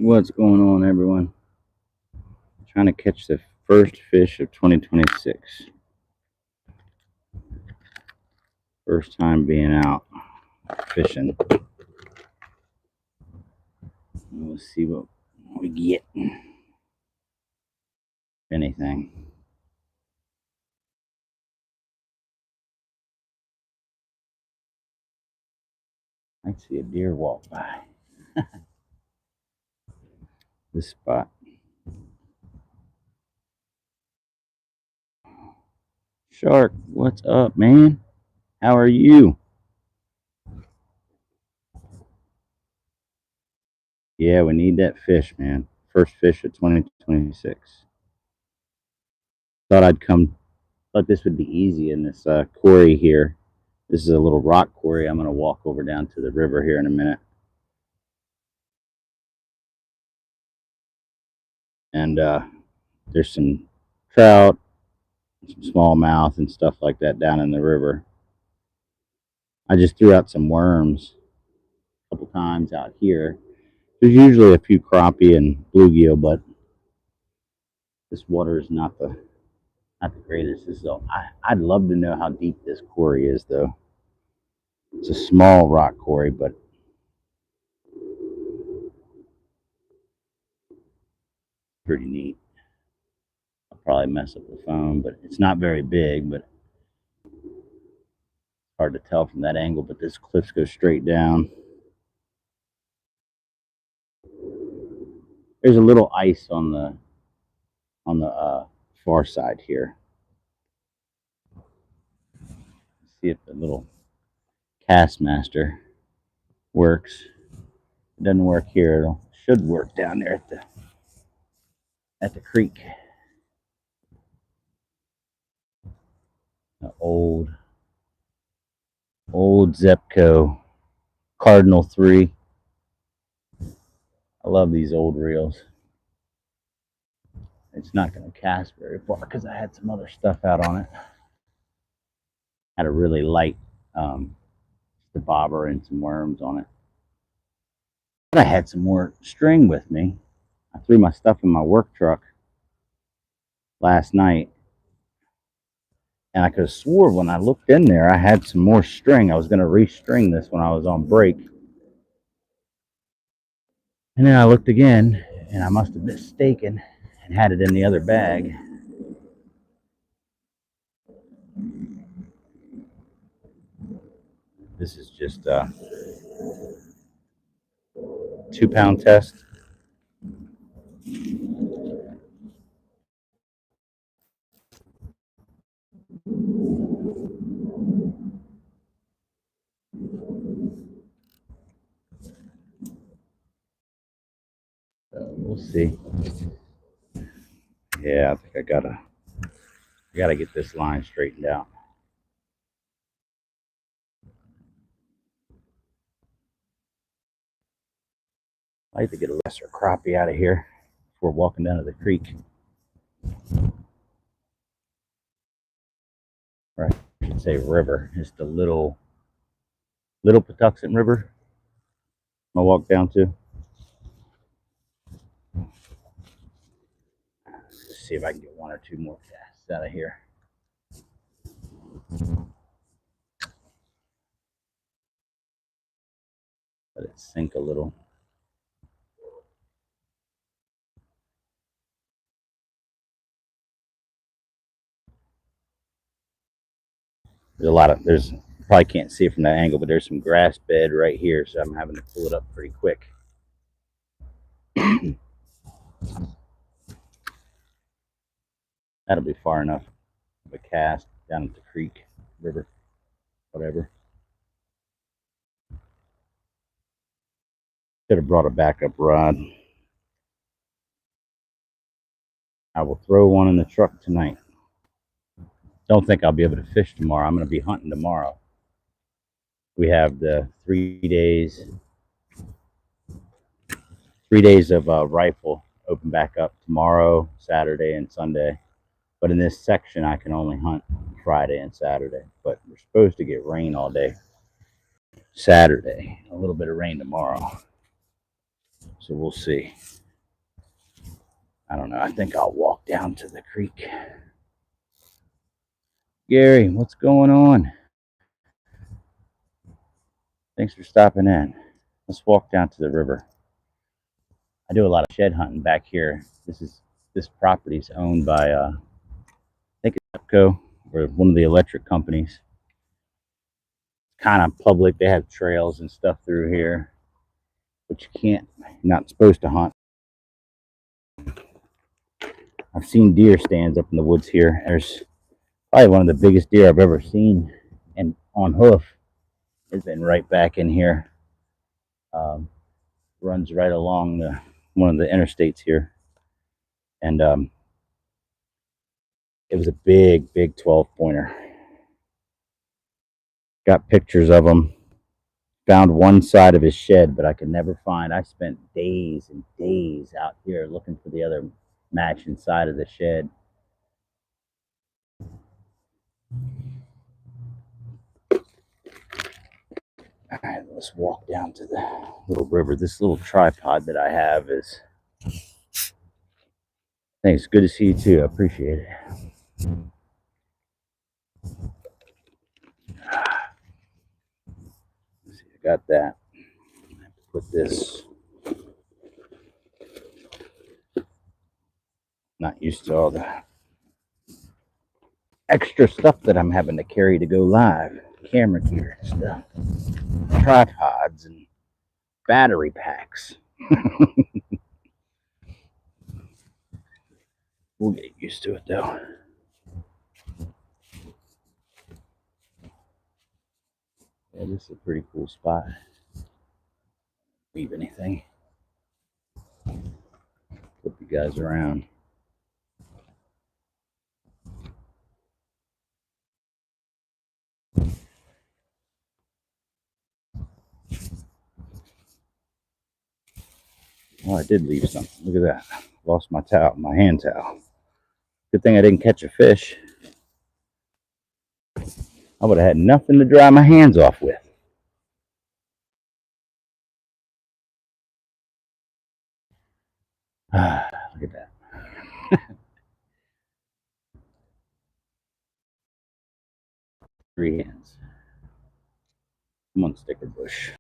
What's going on, everyone? Trying to catch the first fish of 2026. First time being out fishing. We'll see what we get. If anything. I see a deer walk by. This spot. Shark, what's up, man? How are you? Yeah, we need that fish, man. First fish of 2026. Thought this would be easy in this quarry here. This is a little rock quarry. I'm going to walk over down to the river here in a minute. And there's some trout, some smallmouth and stuff like that down in the river. I just threw out some worms a couple times out here. There's usually a few crappie and bluegill, but this water is not the greatest. I'd love to know how deep this quarry is, though. It's a small rock quarry, but pretty neat. I'll probably mess up the phone, but it's not very big, but hard to tell from that angle. But this cliff goes straight down. There's a little ice on the far side here. Let's see if the little cast master works. It doesn't work here. It should work down there at the creek. The old Zepco Cardinal 3. I love these old reels. It's not going to cast very far because I had some other stuff out on it. Had a really light the bobber and some worms on it. But I had some more string with me. I threw my stuff in my work truck last night, and I could have swore when I looked in there I had some more string. I was going to restring this when I was on break. And then I looked again, and I must have mistaken and had it in the other bag. This is just a 2-pound test. We'll see. Yeah, I think I gotta get this line straightened out. I like to get a lesser crappie out of here before walking down to the creek. Or I should say river. It's the little Patuxent River I walk down to. Let's see if I can get one or two more casts out of here. Let it sink a little. There's probably can't see it from that angle, but there's some grass bed right here, so I'm having to pull it up pretty quick. That'll be far enough of a cast down at the creek, river, whatever. Should have brought a backup rod. I will throw one in the truck tonight. Don't think I'll be able to fish tomorrow. I'm going to be hunting tomorrow. We have the 3 days of rifle open back up tomorrow, Saturday, and Sunday. But in this section, I can only hunt Friday and Saturday. But we're supposed to get rain all day Saturday. A little bit of rain tomorrow. So we'll see. I don't know. I think I'll walk down to the creek. Gary, what's going on? Thanks for stopping in. Let's walk down to the river. I do a lot of shed hunting back here. This property's owned by I think it's EPCO, or one of the electric companies. Kind of public. They have trails and stuff through here, but you're not supposed to hunt. I've seen deer stands up in the woods here. There's probably one of the biggest deer I've ever seen, and on hoof has been right back in here. Runs right along one of the interstates here, and it was a big 12-pointer. Got pictures of him. Found one side of his shed, but I could never find. I spent days and days out here looking for the other match inside of the shed. All right, let's walk down to the little river. This little tripod that I have is... Thanks. Good to see you too. I appreciate it. Let's see, I got that. I have to put this... Not used to all the extra stuff that I'm having to carry to go live. Camera gear and stuff. Tripods and battery packs. We'll get used to it though. Yeah, this is a pretty cool spot. Leave anything. Flip you guys around. Oh, I did leave something. Look at that. Lost my towel, my hand towel. Good thing I didn't catch a fish. I would have had nothing to dry my hands off with. Look at that. 3 hands. Come on, sticker bush.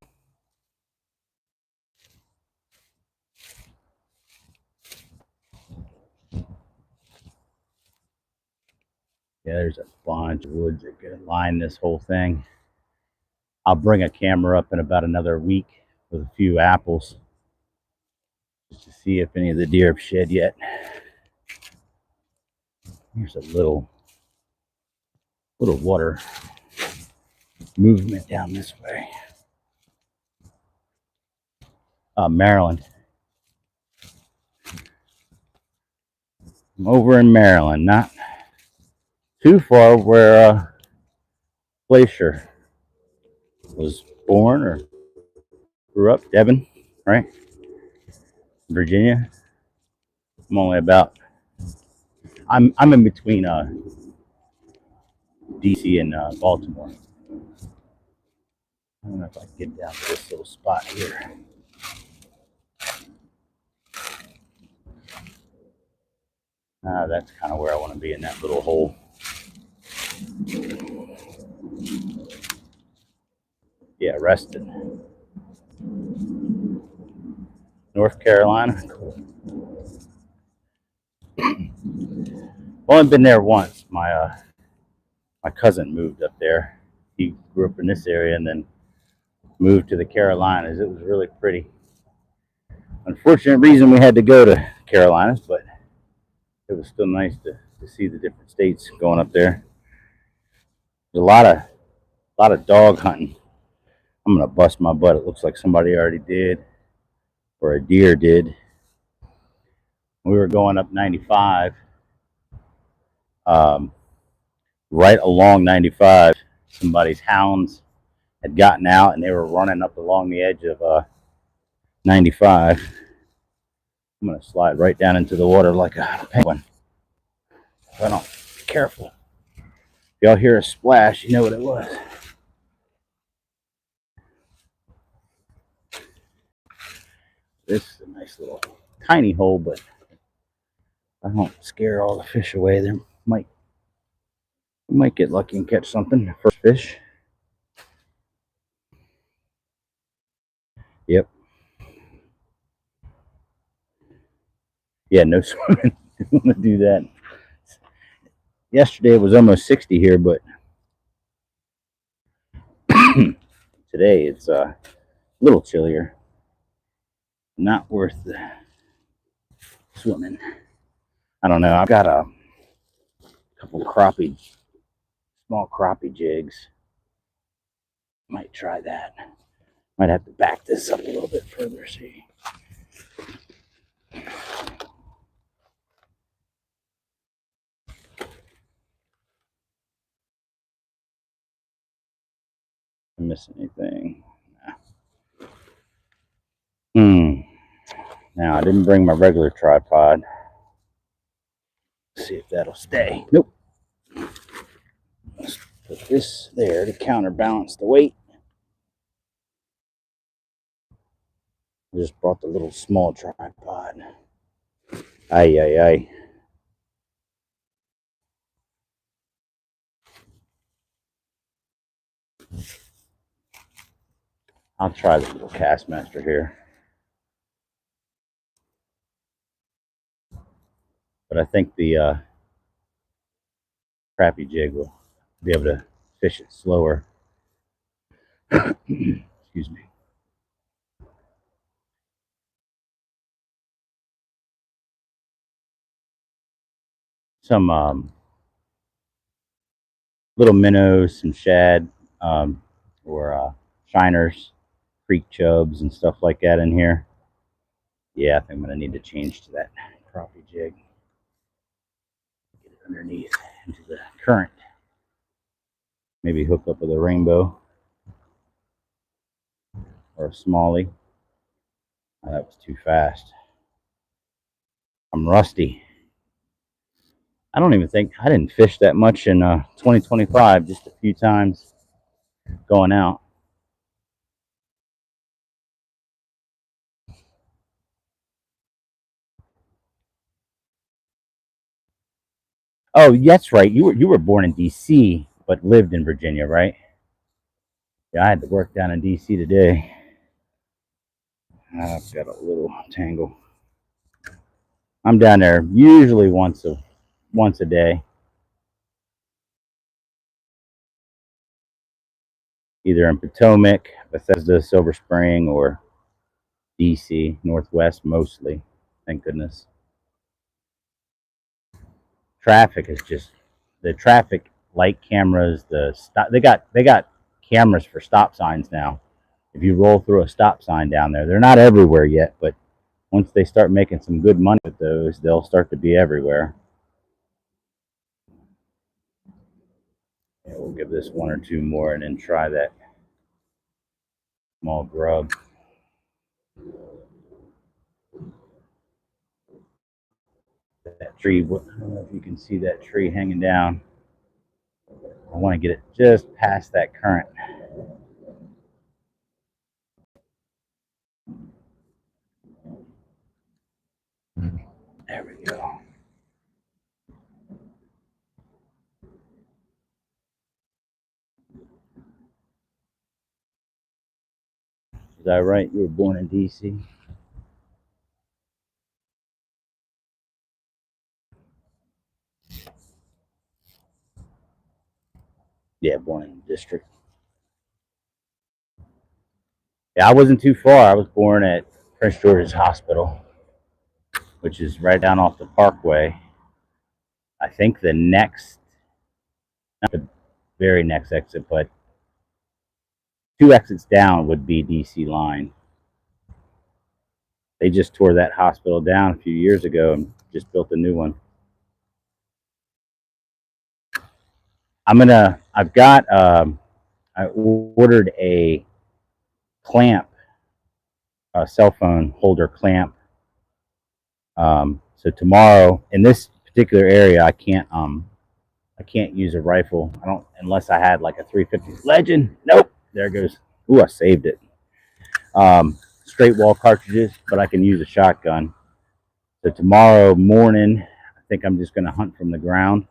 Yeah, there's a bunch of woods that could line this whole thing. I'll bring a camera up in about another week with a few apples just to see if any of the deer have shed yet. Here's a little water movement down this way. Maryland. I'm over in Maryland, not too far where Glacier was born or grew up. Devon, right? Virginia. I'm only about... I'm in between DC and Baltimore. I don't know if I can get down to this little spot here. That's kind of where I want to be, in that little hole. Yeah, Reston, North Carolina. Cool. Only been there once. My cousin moved up there. He grew up in this area and then moved to the Carolinas. It was really pretty. Unfortunate reason we had to go to Carolinas, but it was still nice to see the different states going up there. There's a lot of dog hunting. I'm gonna bust my butt. It looks like somebody already did, or a deer did. We were going up 95, right along 95. Somebody's hounds had gotten out and they were running up along the edge of 95. I'm gonna slide right down into the water like a penguin. If I don't be careful. If y'all hear a splash, you know what it was. This is a nice little tiny hole, but I don't scare all the fish away. We might get lucky and catch something. First fish. Yep. Yeah, no swimming. Don't want to do that. Yesterday it was almost 60 here, but today it's a little chillier. Not worth the swimming. I don't know. I've got a couple small crappie jigs. Might try that. Might have to back this up a little bit further. See. Miss anything? Nah. Now I didn't bring my regular tripod. Let's see if that'll stay. Nope. Let's put this there to counterbalance the weight. I just brought the little small tripod. Ay, ay, ay. I'll try the little Castmaster here. But I think the crappie jig will be able to fish it slower. Excuse me. Some little minnows, some shad, or shiners, creek chubs, and stuff like that in here. Yeah, I think I'm going to need to change to that crappie jig. Get it underneath into the current. Maybe hook up with a rainbow or a smallie. Oh, that was too fast. I'm rusty. I don't even think I didn't fish that much in 2025, just a few times going out. Oh, that's right. You were born in DC but lived in Virginia, right? Yeah, I had to work down in DC today. I've got a little tangle. I'm down there usually once a day, either in Potomac, Bethesda, Silver Spring, or DC, Northwest mostly. Thank goodness. Traffic is just the traffic light cameras. They got cameras for stop signs now. If you roll through a stop sign down there, they're not everywhere yet, but once they start making some good money with those, they'll start to be everywhere. Yeah, we'll give this one or two more and then try that small grub. That tree, I don't know if you can see that tree hanging down. I want to get it just past that current. There we go. Is that right? You were born in DC? Yeah, born in the district. Yeah, I wasn't too far. I was born at Prince George's Hospital, which is right down off the Parkway. I think the next, not the very next exit, but 2 exits down would be DC line. They just tore that hospital down a few years ago and just built a new one. I ordered a clamp, a cell phone holder clamp. So tomorrow in this particular area, I can't use a rifle. I don't, unless I had like a 350 Legend. Nope. There it goes. Ooh, I saved it. straight wall cartridges, but I can use a shotgun. So tomorrow morning, I think I'm just going to hunt from the ground,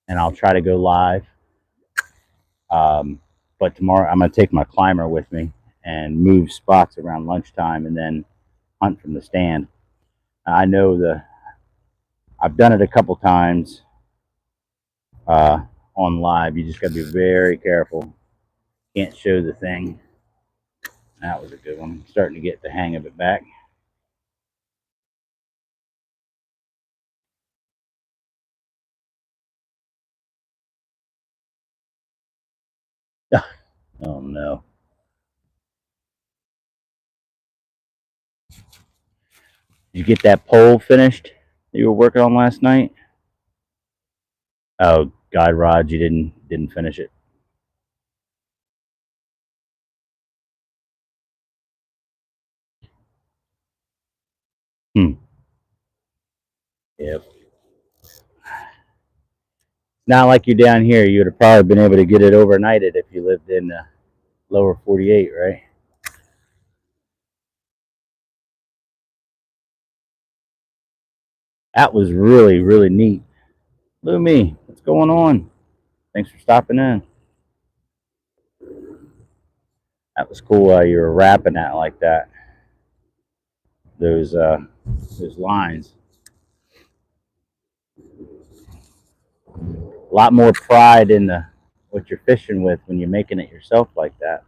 and I'll try to go live. But tomorrow I'm going to take my climber with me and move spots around lunchtime, and then hunt from the stand. I know I've done it a couple times on live. You just got to be very careful. Can't show the thing. That was a good one. I'm starting to get the hang of it back. Oh no. Did you get that pole finished that you were working on last night? Oh, guide rod, you didn't finish it. Yep. Not like you're down here. You would have probably been able to get it overnighted if you lived in the lower 48, right? That was really, really neat. Lumi, what's going on? Thanks for stopping in. That was cool. You were rapping that like that. Those lines. A lot more pride in what you're fishing with when you're making it yourself like that.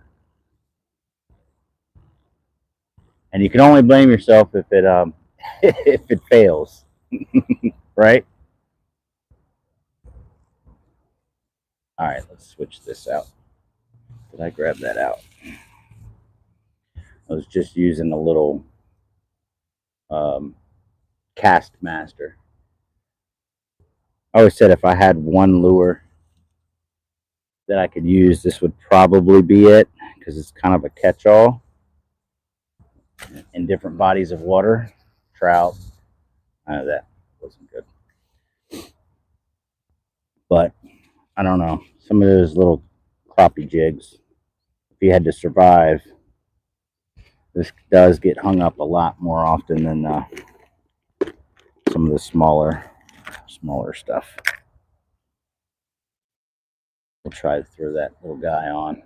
And you can only blame yourself if it if it fails, right? All right, let's switch this out. Did I grab that out? I was just using a little cast master. I always said if I had one lure that I could use, this would probably be it because it's kind of a catch-all in different bodies of water. Trout, that wasn't good. But I don't know. Some of those little crappie jigs, if you had to survive, this does get hung up a lot more often than some of the smaller stuff. We'll try to throw that little guy on.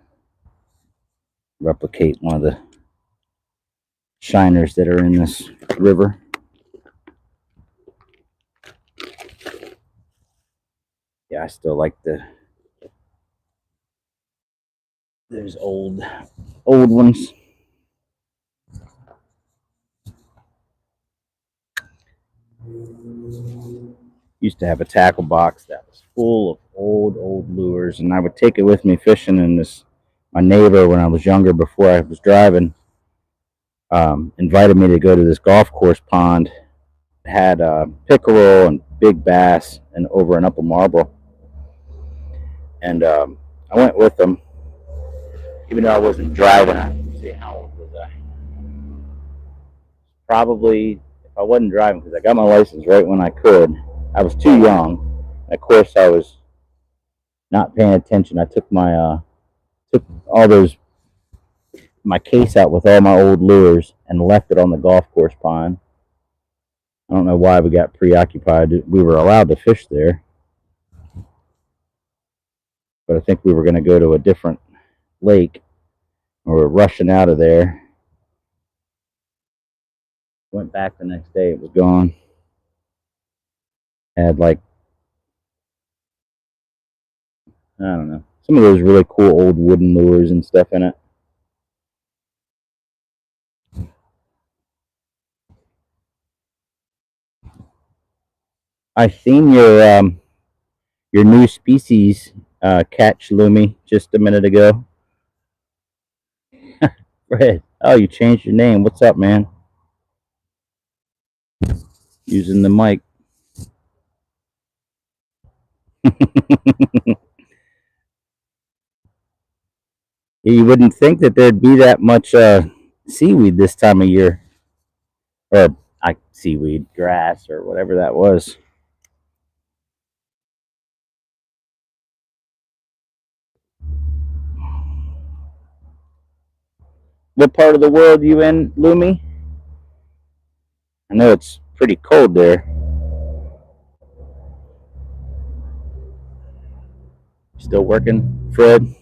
Replicate one of the shiners that are in this river. Yeah, I still like those old ones. Used to have a tackle box that was full of old lures, and I would take it with me fishing. And my neighbor, when I was younger, before I was driving, invited me to go to this golf course pond. It had pickerel and big bass and over and upper marble. And I went with them, even though I wasn't driving. Let's see, how old was I? Probably, if I wasn't driving, because I got my license right when I could. I was too young. Of course, I was not paying attention. I took took all my case out with all my old lures and left it on the golf course pond. I don't know why we got preoccupied. We were allowed to fish there, but I think we were going to go to a different lake. We were rushing out of there. Went back the next day. It was gone. Had like, I don't know, some of those really cool old wooden lures and stuff in it. I seen your new species catch, Lumi, just a minute ago. Fred, oh, you changed your name. What's up, man? Using the mic. You wouldn't think that there'd be that much seaweed this time of year, or seaweed, grass, or whatever that was. What part of the world you in, Lumi? I know it's pretty cold there. Still working, Fred?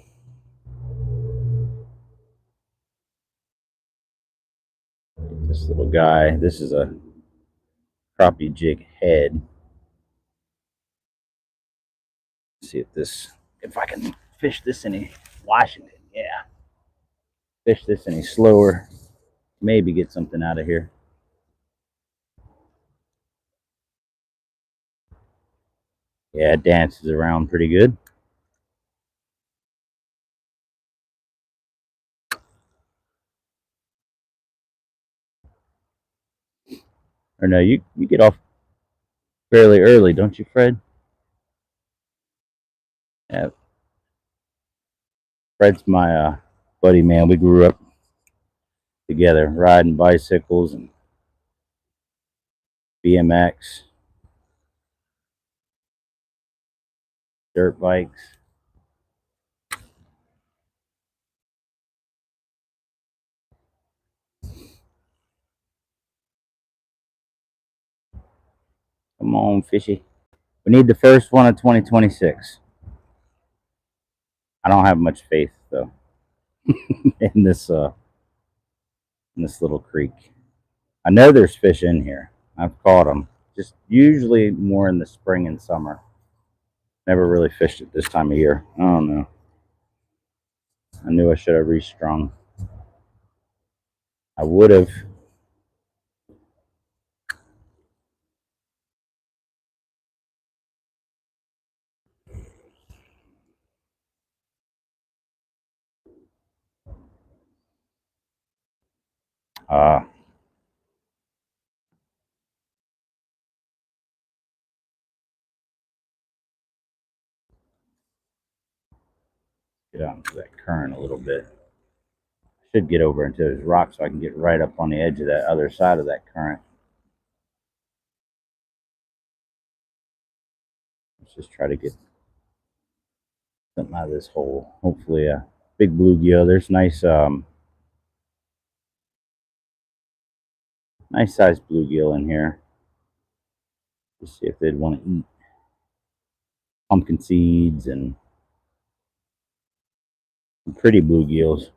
This little guy. This is a crappie jig head. Let's see if I can fish this any Washington. Yeah, fish this any slower. Maybe get something out of here. Yeah, it dances around pretty good. Or no, you get off fairly early, don't you, Fred? Yeah, Fred's my buddy, man. We grew up together, riding bicycles and BMX, dirt bikes. Come on, fishy. We need the first one of 2026. I don't have much faith though in this little creek. I know there's fish in here. I've caught them. Just usually more in the spring and summer. Never really fished it this time of year. I don't know. I knew I should have restrung. I would have. Uh, get out into that current a little bit. Should get over into those rocks so I can get right up on the edge of that other side of that current. Let's just try to get something out of this hole. Hopefully a big bluegill. There's nice sized bluegill in here. Just see if they'd want to eat pumpkin seeds and some pretty bluegills.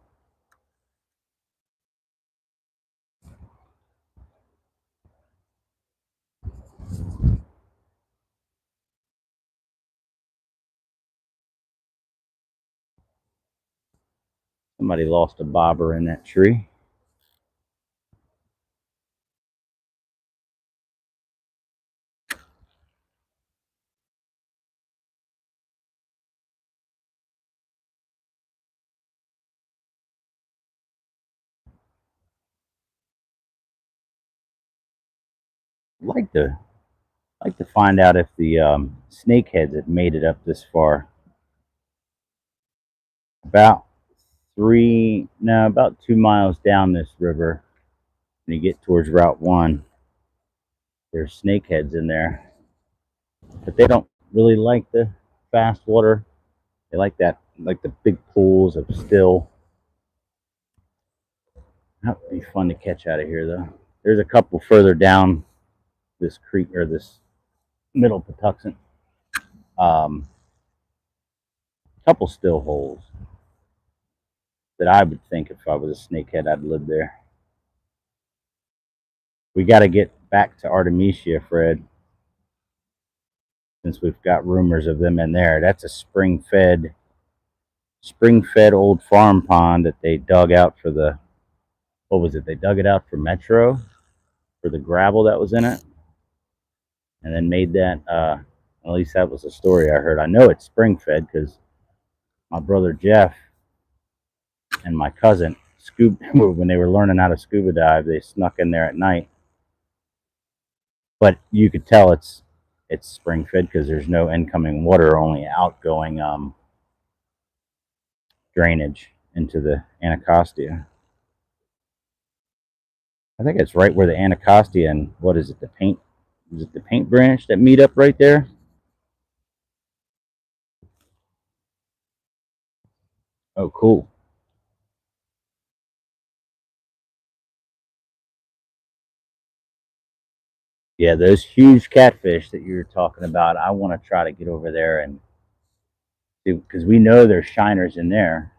Somebody lost a bobber in that tree. Like to find out if the snakeheads had made it up this far. About about 2 miles down this river, when you get towards Route 1, there's snakeheads in there. But they don't really like the fast water. They like the big pools of still. That would be fun to catch out of here, though. There's a couple further down this creek or this middle Patuxent. Couple still holes that I would think if I was a snakehead, I'd live there. We got to get back to Artemisia, Fred, since we've got rumors of them in there. That's a spring-fed old farm pond that they dug out for the, what was it? They dug it out for Metro, for the gravel that was in it, and then made that. At least that was the story I heard. I know it's spring-fed because my brother Jeff and my cousin when they were learning how to scuba dive, they snuck in there at night. But you could tell it's spring fed because there's no incoming water, only outgoing drainage into the Anacostia. I think it's right where the Anacostia and what is it, the paint? Is it the Paint Branch that meet up right there? Oh, cool. Yeah, those huge catfish that you're talking about, I want to try to get over there and do, because we know there's shiners in there.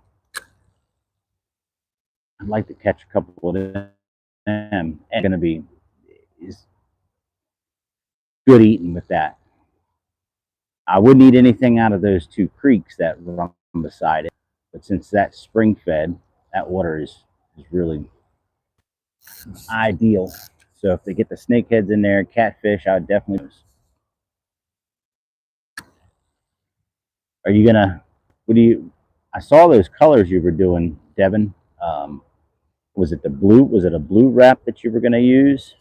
I'd like to catch a couple of them, and going to be is good eating with that. I wouldn't eat anything out of those two creeks that run beside it, but since that's spring fed, that water is really ideal. So if they get the snakeheads in there, catfish, I would definitely. Are you gonna? What do you? I saw those colors you were doing, Devin. Was it the blue? Was it a blue wrap that you were gonna use?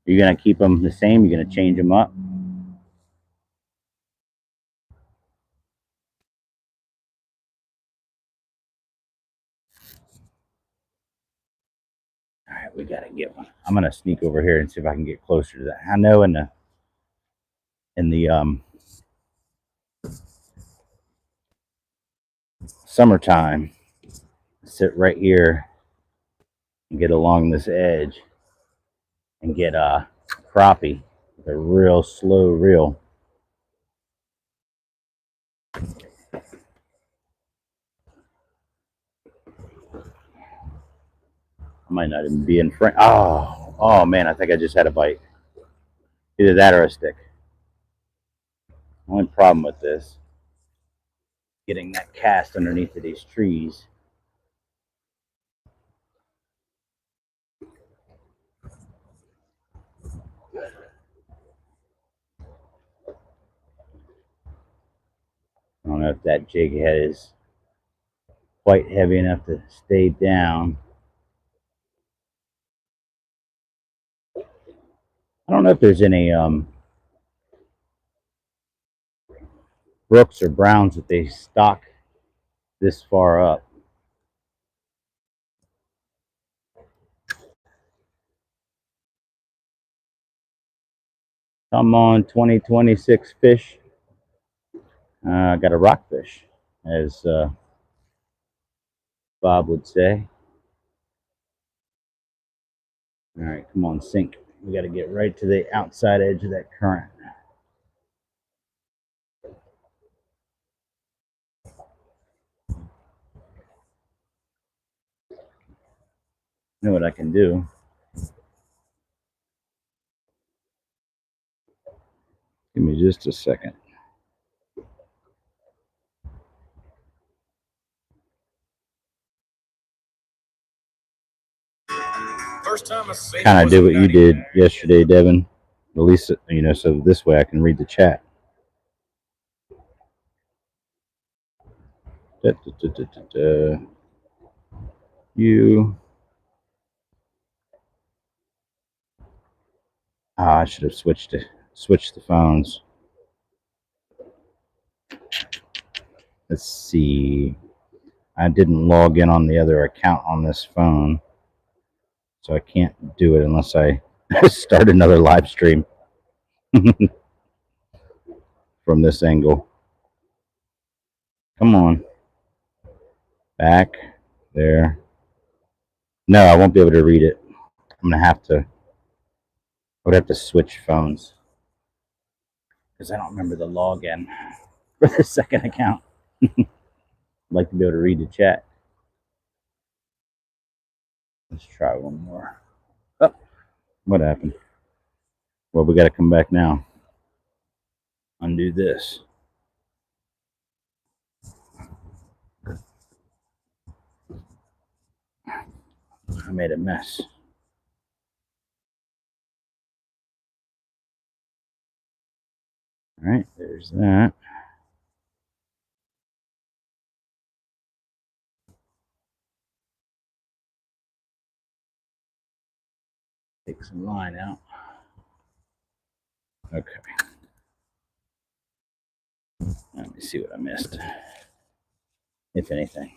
Are you gonna keep them the same? You're gonna change them up? All right, we gotta get one. I'm gonna sneak over here and see if I can get closer to that. I know in the summertime, sit right here and get along this edge and get a crappie with a real slow reel. I might not even be in front. Oh man, I think I just had a bite. Either that or a stick. Only problem with this, getting that cast underneath of these trees. I don't know if that jig head is quite heavy enough to stay down. I don't know if there's any Brooks or Browns that they stock this far up. Come on, 2026 fish. I got a rockfish, as Bob would say. All right, come on, sink. We got to get right to the outside edge of that current. You know what I can do? Give me just a second. Kind of did what you did yesterday, Devin. At least, so this way I can read the chat. Da, da, da, da, da, da. You. I should have switched the phones. Let's see. I didn't log in on the other account on this phone, so I can't do it unless I start another live stream from this angle. Come on. Back. There. No, I won't be able to read it. I'm going to have to. I would have to switch phones because I don't remember the login for the second account. I'd like to be able to read the chat. Let's try one more. Oh, what happened? Well, we got to come back now. Undo this. I made a mess. All right, there's that. Take some line out. Okay. Let me see what I missed, if anything.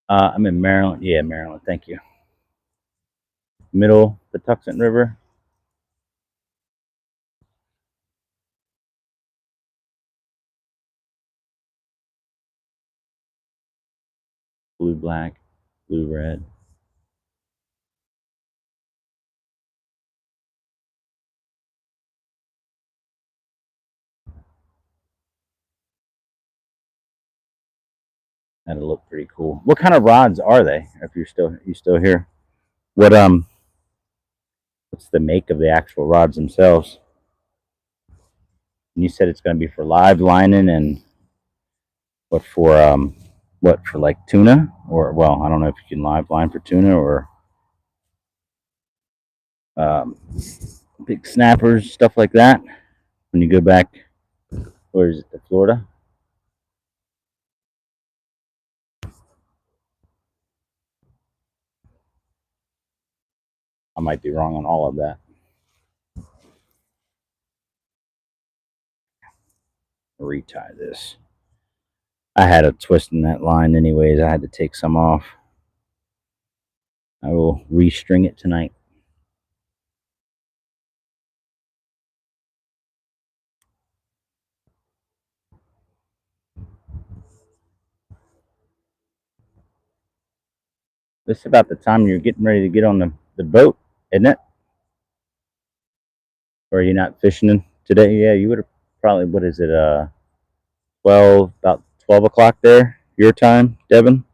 I'm in Maryland. Yeah, Maryland. Thank you. Middle Patuxent River. Blue, black, blue, red. That'll look pretty cool. What kind of rods are they? If you still here, what what's the make of the actual rods themselves? And you said it's going to be for live lining and what for like tuna, or well, I don't know if you can live line for tuna or um, big snappers, stuff like that. When you go back, where is it, to Florida? I might be wrong on all of that. Retie this. I had a twist in that line anyways. I had to take some off. I will restring it tonight. This is about the time you're getting ready to get on the boat, isn't it? Or are you not fishing today? Yeah, you would have probably, what is it, 12, about 12 o'clock there, your time, Devin?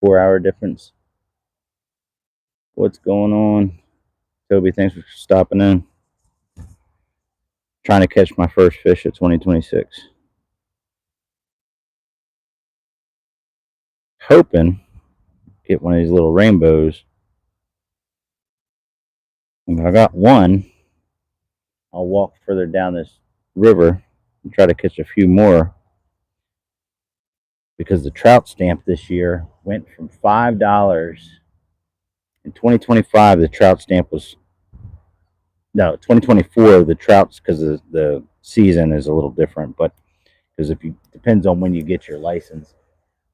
4 hour difference. What's going on? Toby, thanks for stopping in. Trying to catch my first fish of 2026. Hoping get one of these little rainbows. If I got one, I'll walk further down this river and try to catch a few more, because the trout stamp this year went from $5. In 2025, the trout stamp was, no, 2024, the trouts, because the season is a little different, but because if you, depends on when you get your license.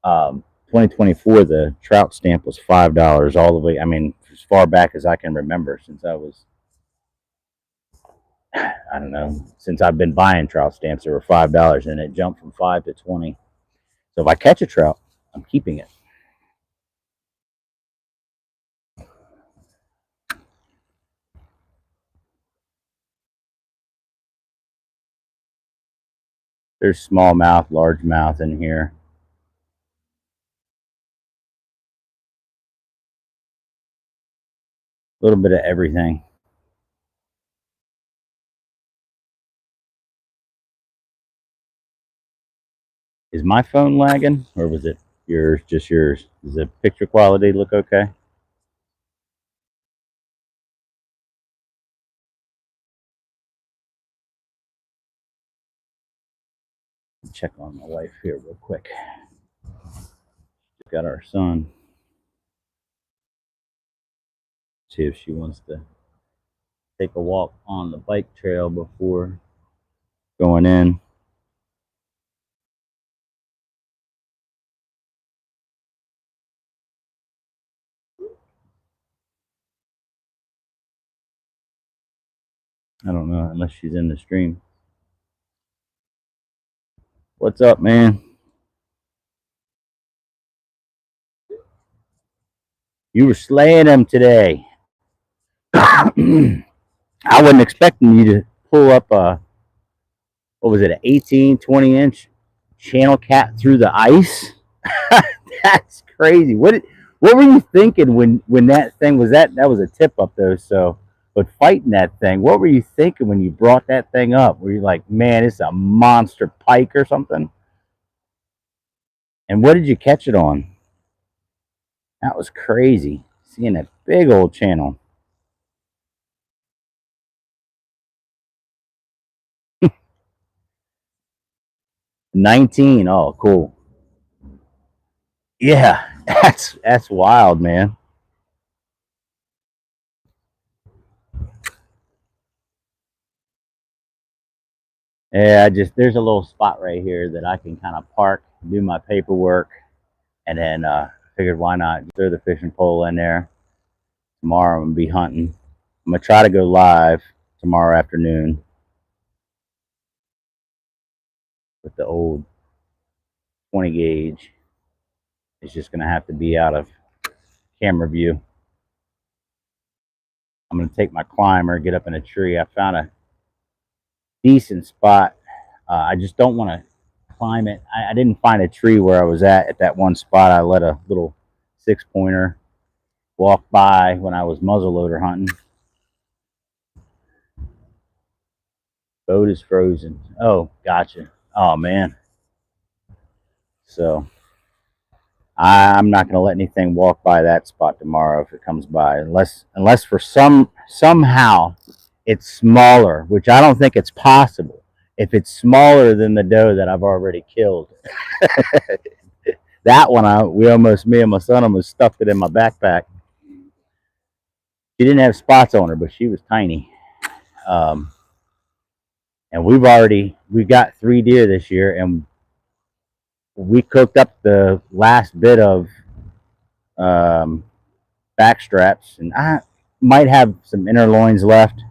2024, the trout stamp was $5 all the way. I mean, as far back as I can remember, since I was, I don't know, since I've been buying trout stamps, they were $5, and it jumped from 5 to 20. So if I catch a trout, I'm keeping it. There's smallmouth, largemouth in here. A little bit of everything. Is my phone lagging, or was it yours? Just yours? Does the picture quality look okay? Check on my wife here real quick. Got our son. See if she wants to take a walk on the bike trail before going in. I don't know, unless she's in the stream. What's up, man? You were slaying them today. I wasn't expecting you to pull up a, what was it, an 18, 20-inch channel cat through the ice? That's crazy. What were you thinking when that thing was, that was a tip up though, so, but fighting that thing, what were you thinking when you brought that thing up? Were you like, man, it's a monster pike or something? And what did you catch it on? That was crazy. Seeing that big old channel. 19. Oh, cool. Yeah, that's wild, man. Yeah, there's a little spot right here that I can kind of park, do my paperwork, and then figured why not throw the fishing pole in there. Tomorrow I'm gonna be hunting. I'm gonna try to go live tomorrow afternoon with the old 20 gauge. It's just gonna have to be out of camera view. I'm gonna take my climber, get up in a tree. I found a decent spot. I just don't want to climb it. I didn't find a tree where I was at that one spot. I let a little 6-pointer walk by when I was muzzleloader hunting. Boat is frozen. Oh, gotcha. Oh, man. So I'm not going to let anything walk by that spot tomorrow if it comes by, unless for somehow it's smaller, which I don't think it's possible. If it's smaller than the doe that I've already killed, that one me and my son almost stuffed it in my backpack. She didn't have spots on her, but she was tiny. And we've got 3 deer this year, and we cooked up the last bit of back straps, and I might have some inner loins left,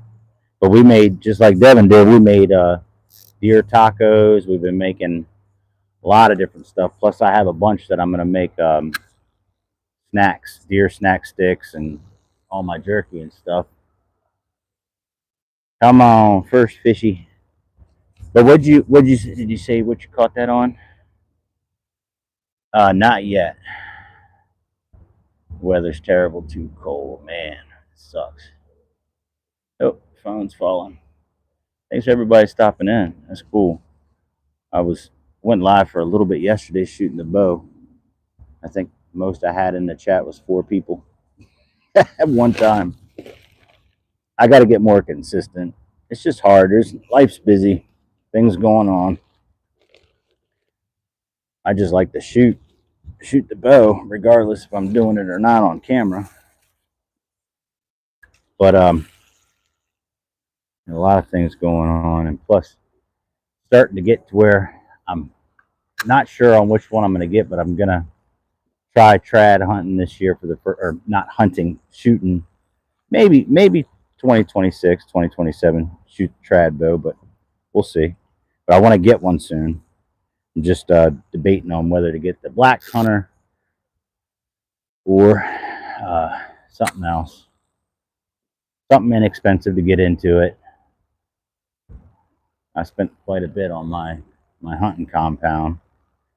but we made, just like Devin did, we made deer tacos. We've been making a lot of different stuff. Plus, I have a bunch that I'm going to make snacks, deer snack sticks, and all my jerky and stuff. Come on, first fishy. But did you say what you caught that on? Not yet. Weather's terrible, too cold, man. It sucks. Oh, phone's falling. Thanks for everybody stopping in. That's cool. I went live for a little bit yesterday shooting the bow. I think most I had in the chat was 4 people at one time. I got to get more consistent. It's just hard. Life's busy, things going on. I just like to shoot the bow, regardless if I'm doing it or not on camera. But a lot of things going on, and plus starting to get to where I'm not sure on which one I'm going to get, but I'm going to try trad hunting this year or not hunting, shooting. Maybe 2026, 2027, shoot trad bow, but we'll see. But I want to get one soon. I'm just debating on whether to get the black hunter or something else. Something inexpensive to get into it. I spent quite a bit on my hunting compound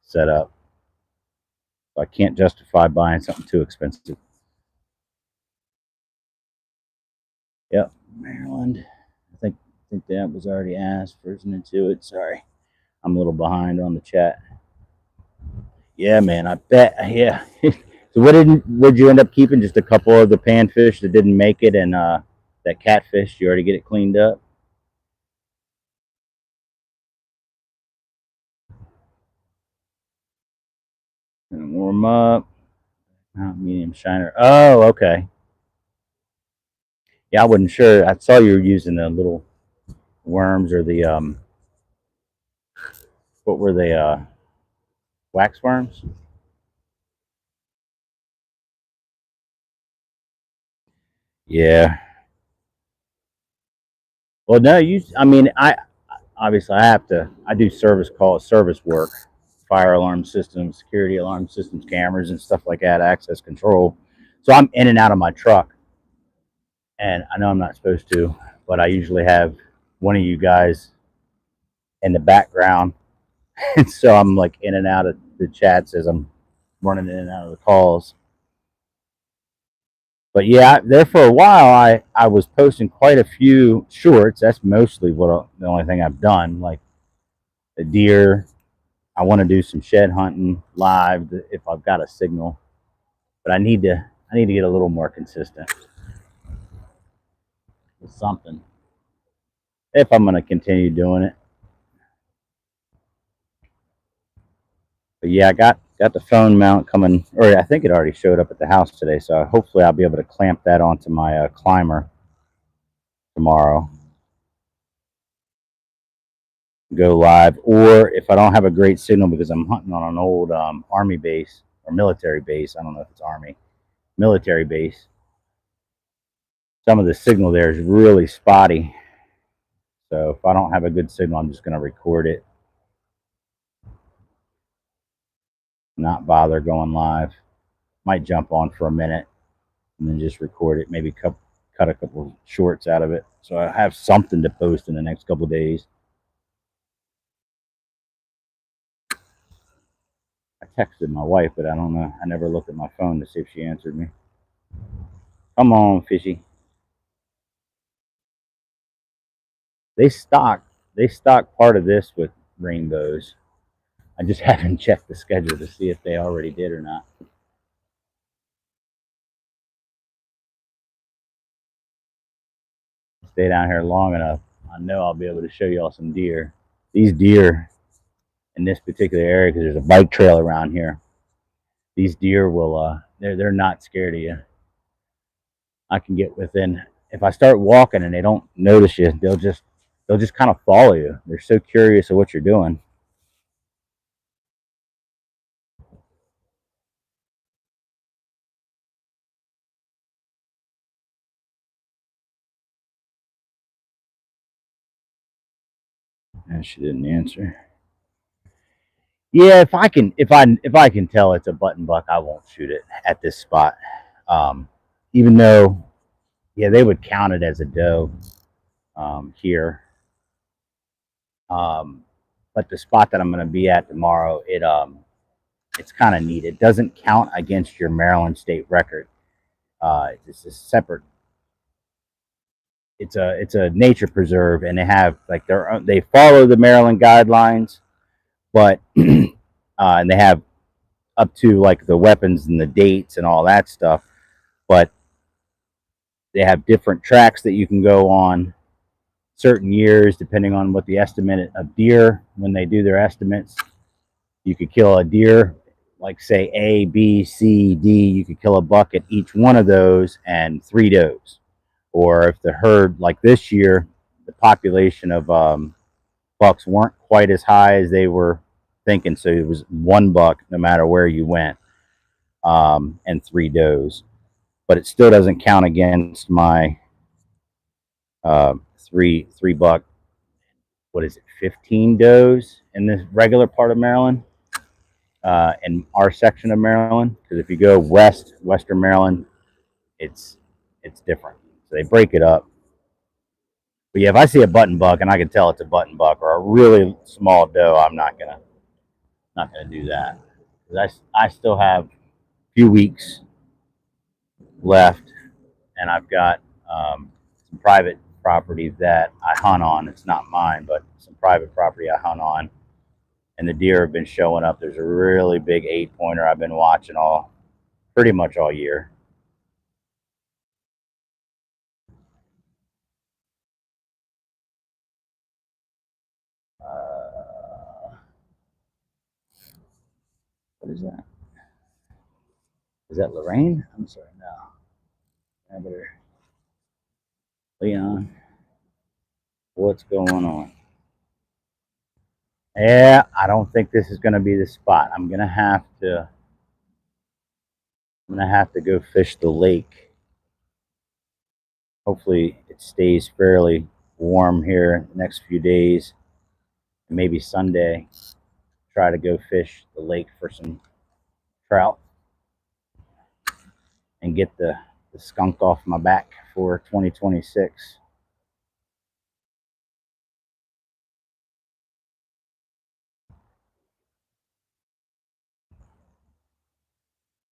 setup, so I can't justify buying something too expensive. Yep, Maryland. I think that was already asked. Frozen into it. Sorry, I'm a little behind on the chat. Yeah, man, I bet. Yeah. So would you end up keeping? Just a couple of the panfish that didn't make it, and that catfish, you already get it cleaned up? And warm up. Medium shiner. Oh, okay. Yeah, I wasn't sure. I saw you were using the little worms, or the what were they? Wax worms? Yeah. Well, no, I mean, obviously I do service calls, service work, fire alarm systems, security alarm systems, cameras and stuff like that, access control. So I'm in and out of my truck, and I know I'm not supposed to, but I usually have one of you guys in the background. And so I'm like in and out of the chats as I'm running in and out of the calls. But yeah, there for a while, I was posting quite a few shorts. That's mostly the only thing I've done, like the deer. I want to do some shed hunting live if I've got a signal, but I need to get a little more consistent with something if I'm going to continue doing it. But yeah, I got the phone mount coming, or I think it already showed up at the house today. So hopefully I'll be able to clamp that onto my climber tomorrow. Go live, or if I don't have a great signal because I'm hunting on an old army base or military base. I don't know if it's army, military base. Some of the signal there is really spotty. So if I don't have a good signal, I'm just going to record it. Not bother going live. Might jump on for a minute and then just record it. Maybe cut a couple shorts out of it, so I have something to post in the next couple of days. texted my wife, but I don't know. I never looked at my phone to see if she answered me. Come on, Fishy. They stock part of this with rainbows. I just haven't checked the schedule to see if they already did or not. Stay down here long enough, I know I'll be able to show y'all some deer. These deer in this particular area, because there's a bike trail around here, these deer will they're not scared of you. I can get within, if I start walking and they don't notice you, they'll just kind of follow you. They're so curious of what you're doing. And she didn't answer. Yeah, if I can tell it's a button buck, I won't shoot it at this spot. Even though, yeah, they would count it as a doe here. But the spot that I'm going to be at tomorrow, it's kind of neat. It doesn't count against your Maryland state record. It's a separate. It's a nature preserve, and they have like they follow the Maryland guidelines, but and they have up to like the weapons and the dates and all that stuff. But they have different tracks that you can go on certain years depending on what the estimate of deer when they do their estimates. You could kill a deer like say A, B, C, D. You could kill a buck at each one of those and 3 does. Or if the herd like this year, the population of bucks weren't quite as high as they were thinking, so it was 1 buck no matter where you went, and 3 does. But it still doesn't count against my three buck. What is it? 15 does in this regular part of Maryland, in our section of Maryland. Because if you go western Maryland, it's different. So they break it up. But yeah, if I see a button buck and I can tell it's a button buck or a really small doe, I'm not gonna do that. I still have a few weeks left, and I've got some private property that I hunt on. It's not mine, but some private property I hunt on, and the deer have been showing up. There's a really big 8-pointer I've been watching pretty much all year. What is that? Is that Lorraine? I'm sorry, no. I better. Leon, what's going on? Yeah, I don't think this is going to be the spot. I'm gonna have to. I'm gonna have to go fish the lake. Hopefully, it stays fairly warm here the next few days. And maybe Sunday, try to go fish the lake for some trout and get the skunk off my back for 2026.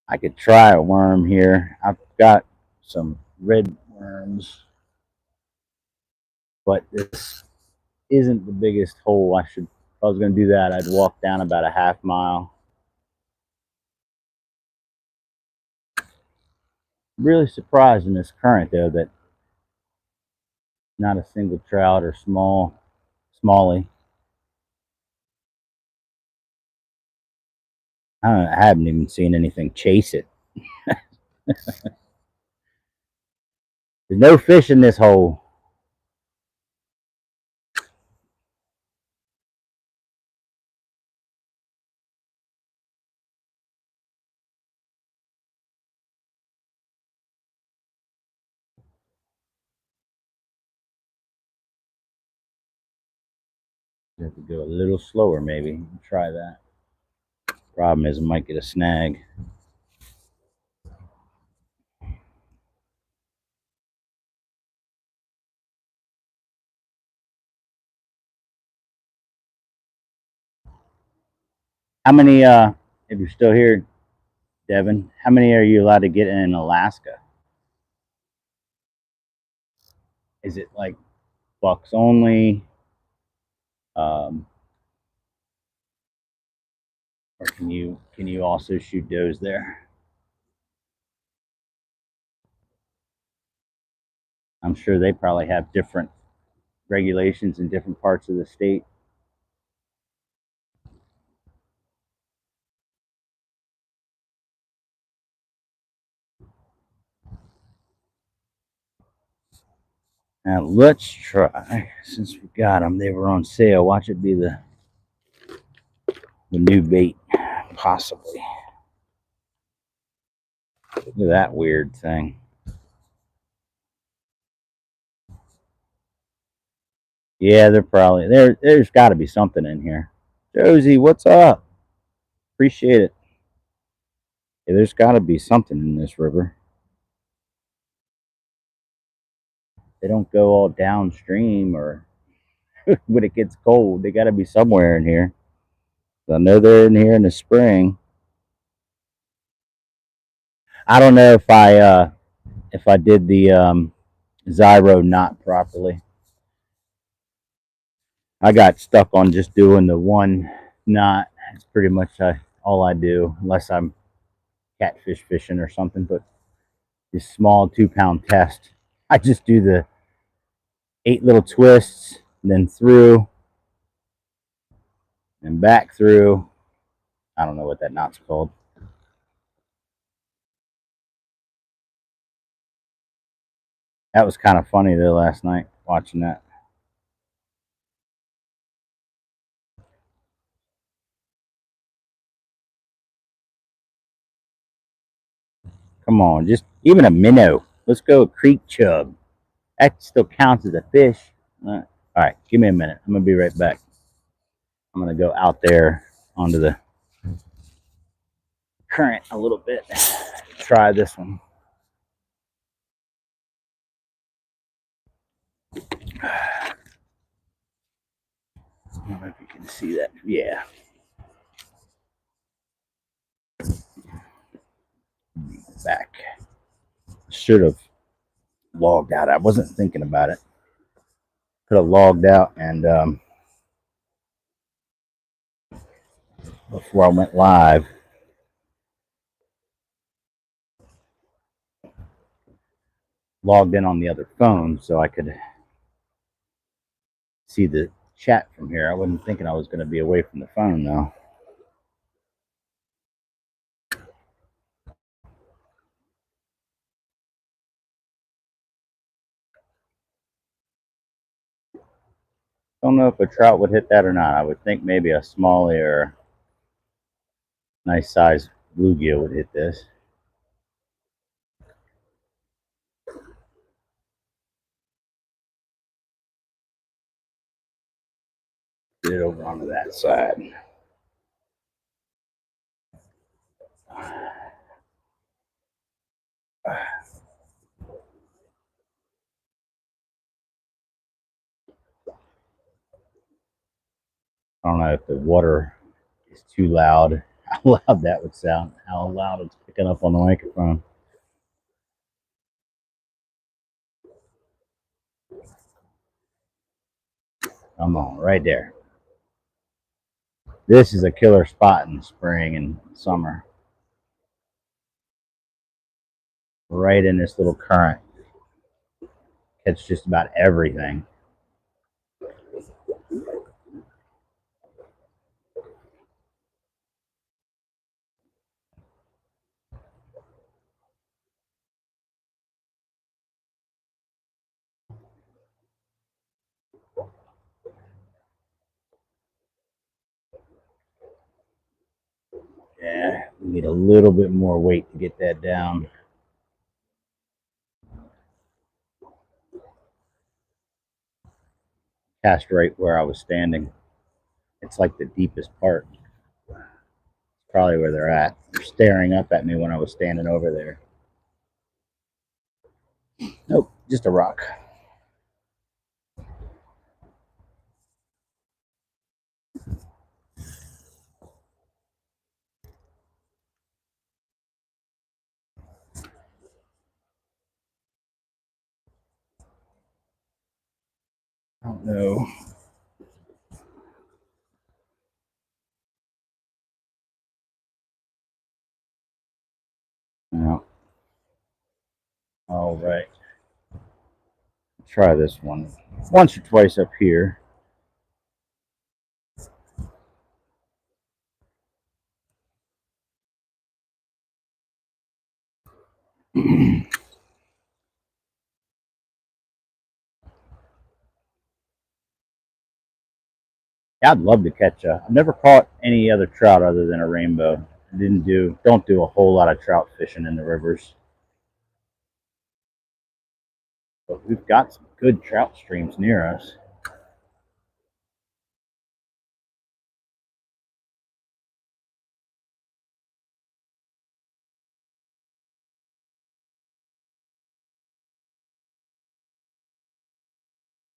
I could try a worm here. I've got some red worms, but this isn't the biggest hole. If I was going to do that, I'd walk down about a half mile. Really surprised in this current though that not a single trout or smallie. I haven't even seen anything chase it. There's no fish in this hole. You have to go a little slower, maybe. Try that. Problem is, I might get a snag. How many If you're still here, Devin, how many are you allowed to get in Alaska? Is it like bucks only? Or can you also shoot does there? I'm sure they probably have different regulations in different parts of the state. Now let's try, since we got them, they were on sale. Watch it be the new bait, possibly. Look at that weird thing. Yeah, they're probably there. There's got to be something in here. Josie, what's up? Appreciate it. Yeah, there's got to be something in this river. They don't go all downstream or when it gets cold. They got to be somewhere in here. I know they're in here in the spring. I don't know if I did the Zyro knot properly. I got stuck on just doing the one knot. It's pretty much all I do, unless I'm catfish fishing or something. But this small 2-pound test, I just do the 8 little twists, and then through and back through. I don't know what that knot's called. That was kind of funny though last night watching that. Come on, just even a minnow. Let's go a creek chub. That still counts as a fish. All right, give me a minute. I'm gonna be right back. I'm gonna go out there onto the current a little bit. Try this one. I don't know if you can see that. Yeah. Back. Should have logged out. I wasn't thinking about it. Could have logged out and before I went live. Logged in on the other phone so I could see the chat from here. I wasn't thinking I was going to be away from the phone though. Don't know if a trout would hit that or not. I would think maybe a smallie or nice size bluegill would hit this. Get it over onto that side. I don't know if the water is too loud, how loud that would sound, how loud it's picking up on the microphone. Come on, right there. This is a killer spot in the spring and summer. Right in this little current. Catch just about everything. Yeah, we need a little bit more weight to get that down. Cast right where I was standing. It's like the deepest part. It's probably where they're at. They're staring up at me when I was standing over there. Nope, just a rock. No. No. All right. Try this one once or twice up here. I'd love to catch a. I've never caught any other trout other than a rainbow. Don't do a whole lot of trout fishing in the rivers, but we've got some good trout streams near us.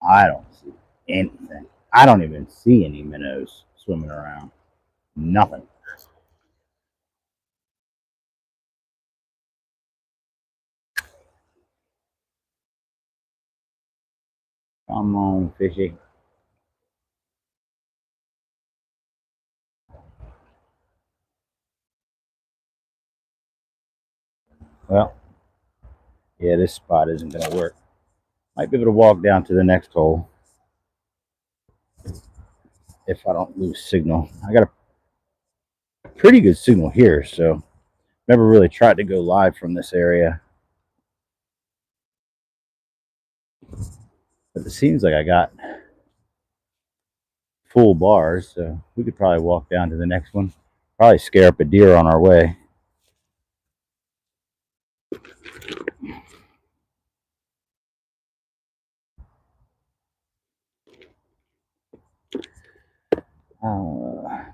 I don't see anything. I don't even see any minnows swimming around. Nothing. Come on, fishy. Well, yeah, this spot isn't going to work. Might be able to walk down to the next hole if I don't lose signal. I got a pretty good signal here, so never really tried to go live from this area. But it seems like I got full bars, so we could probably walk down to the next one. Probably scare up a deer on our way.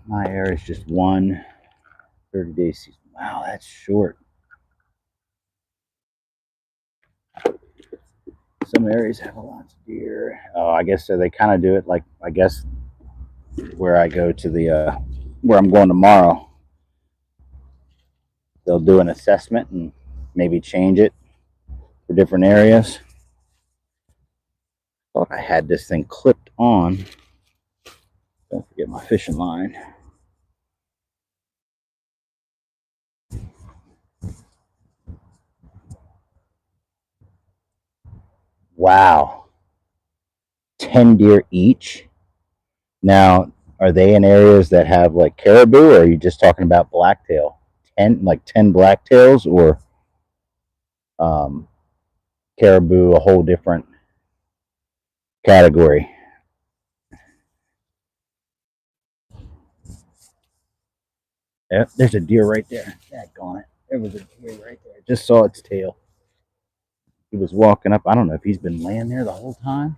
My area is just 30-day season. Wow, that's short. Some areas have a lot of deer. Oh, I guess so. They kind of do it like, I guess, where I go to the where I'm going tomorrow. They'll do an assessment and maybe change it for different areas. Thought I had this thing clipped on. Don't forget my fishing line. Wow, 10 deer each. Now, are they in areas that have like caribou, or are you just talking about blacktail? 10 blacktails, or um, caribou, a whole different category. Yep, there's a deer right there. Daggone it. There was a deer right there. I just saw its tail. He was walking up. I don't know if he's been laying there the whole time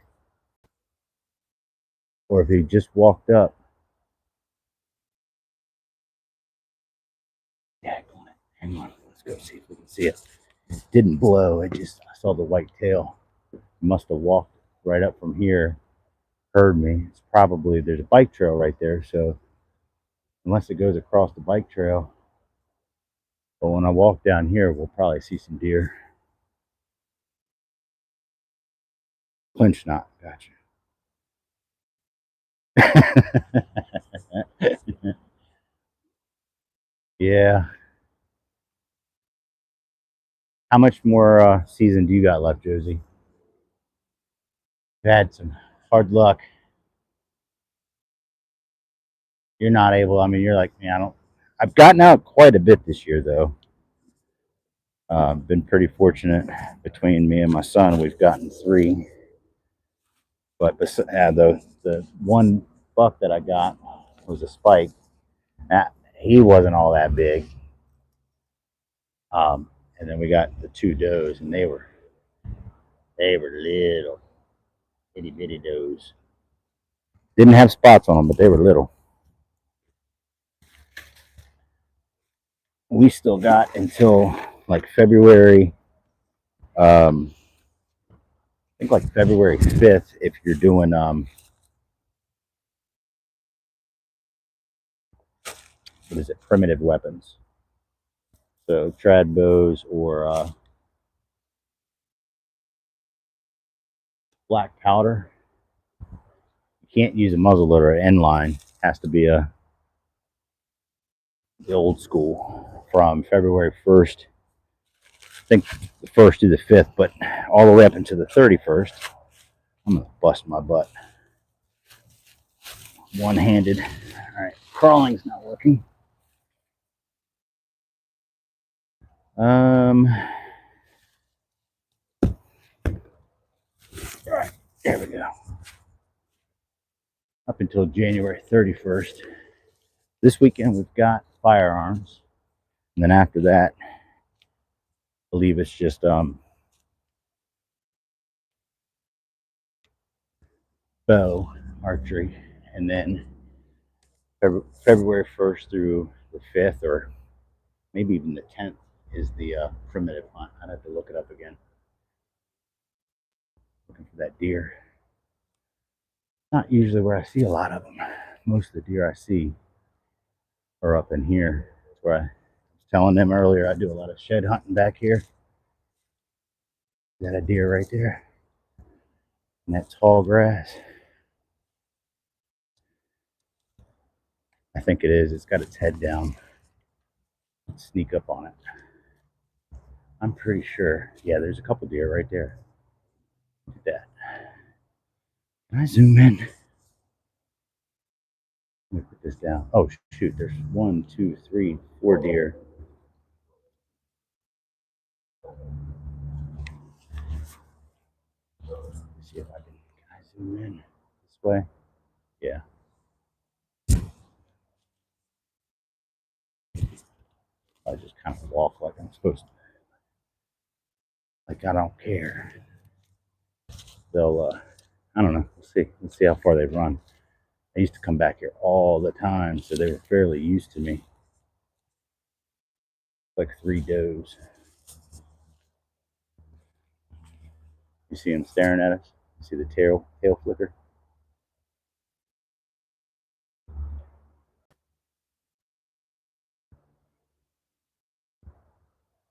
or if he just walked up. Daggone it. Hang on. Let's go see if we can see it. It didn't blow. I saw the white tail. He must have walked right up from here, heard me. It's probably, there's a bike trail right there. So unless it goes across the bike trail, but when I walk down here, we'll probably see some deer. Clinch knot. Gotcha. Yeah. How much more season do you got left, Josie? You've had some hard luck. You're not able. I mean, you're like me. I've gotten out quite a bit this year, though. Been pretty fortunate between me and my son. We've gotten 3. But the one buck that I got was a spike. He wasn't all that big. And then we got the 2 does, and they were little, itty bitty does. Didn't have spots on them, but they were little. We still got until like February. I think like February 5th if you're doing what is it, primitive weapons. So trad bows or black powder. can't use a muzzleloader at inline. Has to be the old school from February 1st. I think the 1st to the 5th, but all the way up until the 31st. I'm gonna bust my butt. One-handed. All right, crawling's not working. All right, there we go. Up until January 31st. This weekend we've got firearms, and then after that, I believe it's just bow archery, and then February 1st through the 5th, or maybe even the 10th, is the primitive hunt. I'd have to look it up again. Looking for that deer. Not usually where I see a lot of them. Most of the deer I see are up in here. That's where I was telling them earlier I do a lot of shed hunting back here. Is that a deer right there? And that tall grass. I think it is. It's got its head down. Let's sneak up on it. I'm pretty sure. Yeah, there's a couple deer right there. Look at that. Can I zoom in? Let me put this down. Oh, shoot. There's 1, 2, 3, 4 deer. Let's see if I can I zoom in this way? Yeah. I just kind of walk like I'm supposed to. Like I don't care. They'll, I don't know. We'll see. Let's see how far they run. I used to come back here all the time, so they were fairly used to me. Like 3 does. You see them staring at us? You see the tail flicker?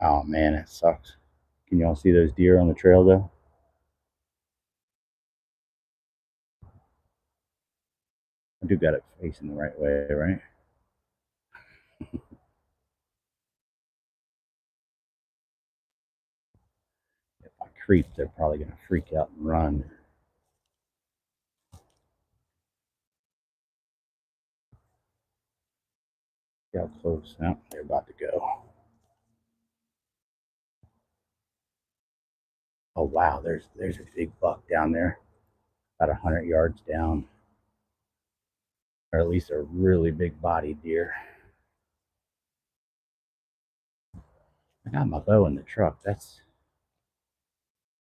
Oh man, it sucks. Can y'all see those deer on the trail though? I do got it facing the right way, right? If I creep, they're probably gonna freak out and run. See how close? Now they're about to go. Oh wow, there's a big buck down there, about 100 yards down, or at least a really big bodied deer. I got my bow in the truck. That's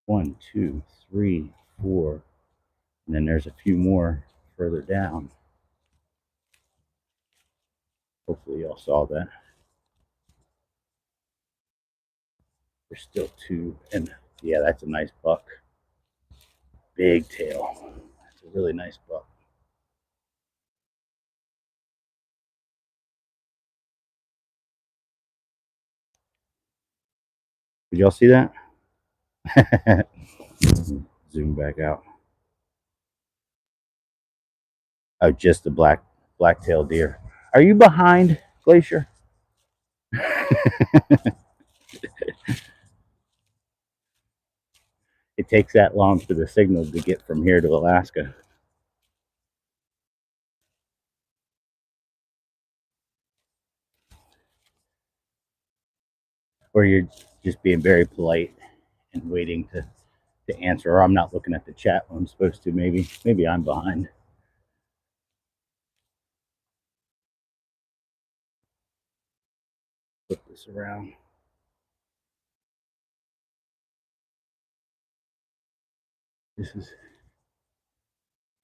1, 2, 3, 4, and then there's a few more further down. Hopefully y'all saw that. There's still 2, and yeah, that's a nice buck. Big tail. That's a really nice buck. Did y'all see that? Zoom back out. Oh, just the black-tailed deer. Are you behind, Glacier? It takes that long for the signal to get from here to Alaska. Or you're just being very polite and waiting to answer, or I'm not looking at the chat when I'm supposed to. Maybe I'm behind. Flip this around. This is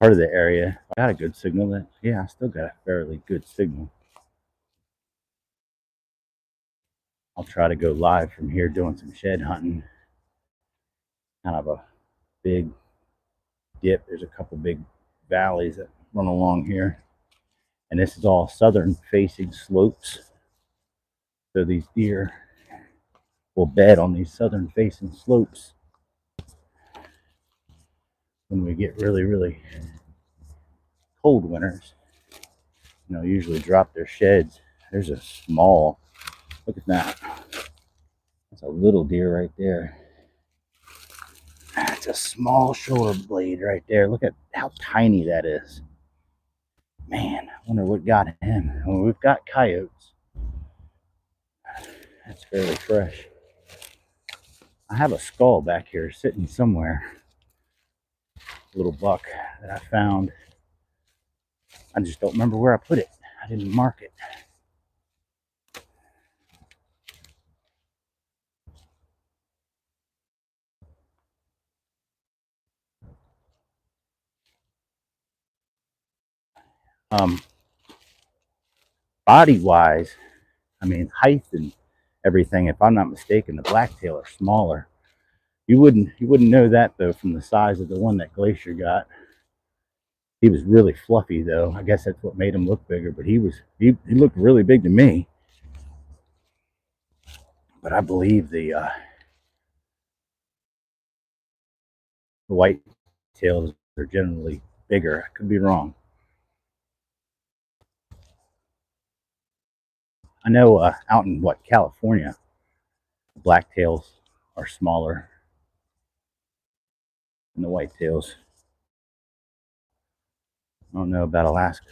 part of the area. I got a good signal. Yeah, I still got a fairly good signal. I'll try to go live from here doing some shed hunting. Kind of a big dip. There's a couple big valleys that run along here. And this is all southern facing slopes. So these deer will bed on these southern facing slopes when we get really, really cold winters, usually drop their sheds. There's a small, look at that. That's a little deer right there. That's a small shoulder blade right there. Look at how tiny that is. Man, I wonder what got him. Well, we've got coyotes. That's fairly fresh. I have a skull back here sitting somewhere. A little buck that I found. I just don't remember where I put it. I didn't mark it. Body wise, I mean, height and everything, if I'm not mistaken, the blacktail are smaller. You wouldn't know that though from the size of the one that Glacier got. He was really fluffy though. I guess that's what made him look bigger, but he looked really big to me. But I believe the white tails are generally bigger. I could be wrong. I know out in California, blacktails are smaller than the whitetails. I don't know about Alaska.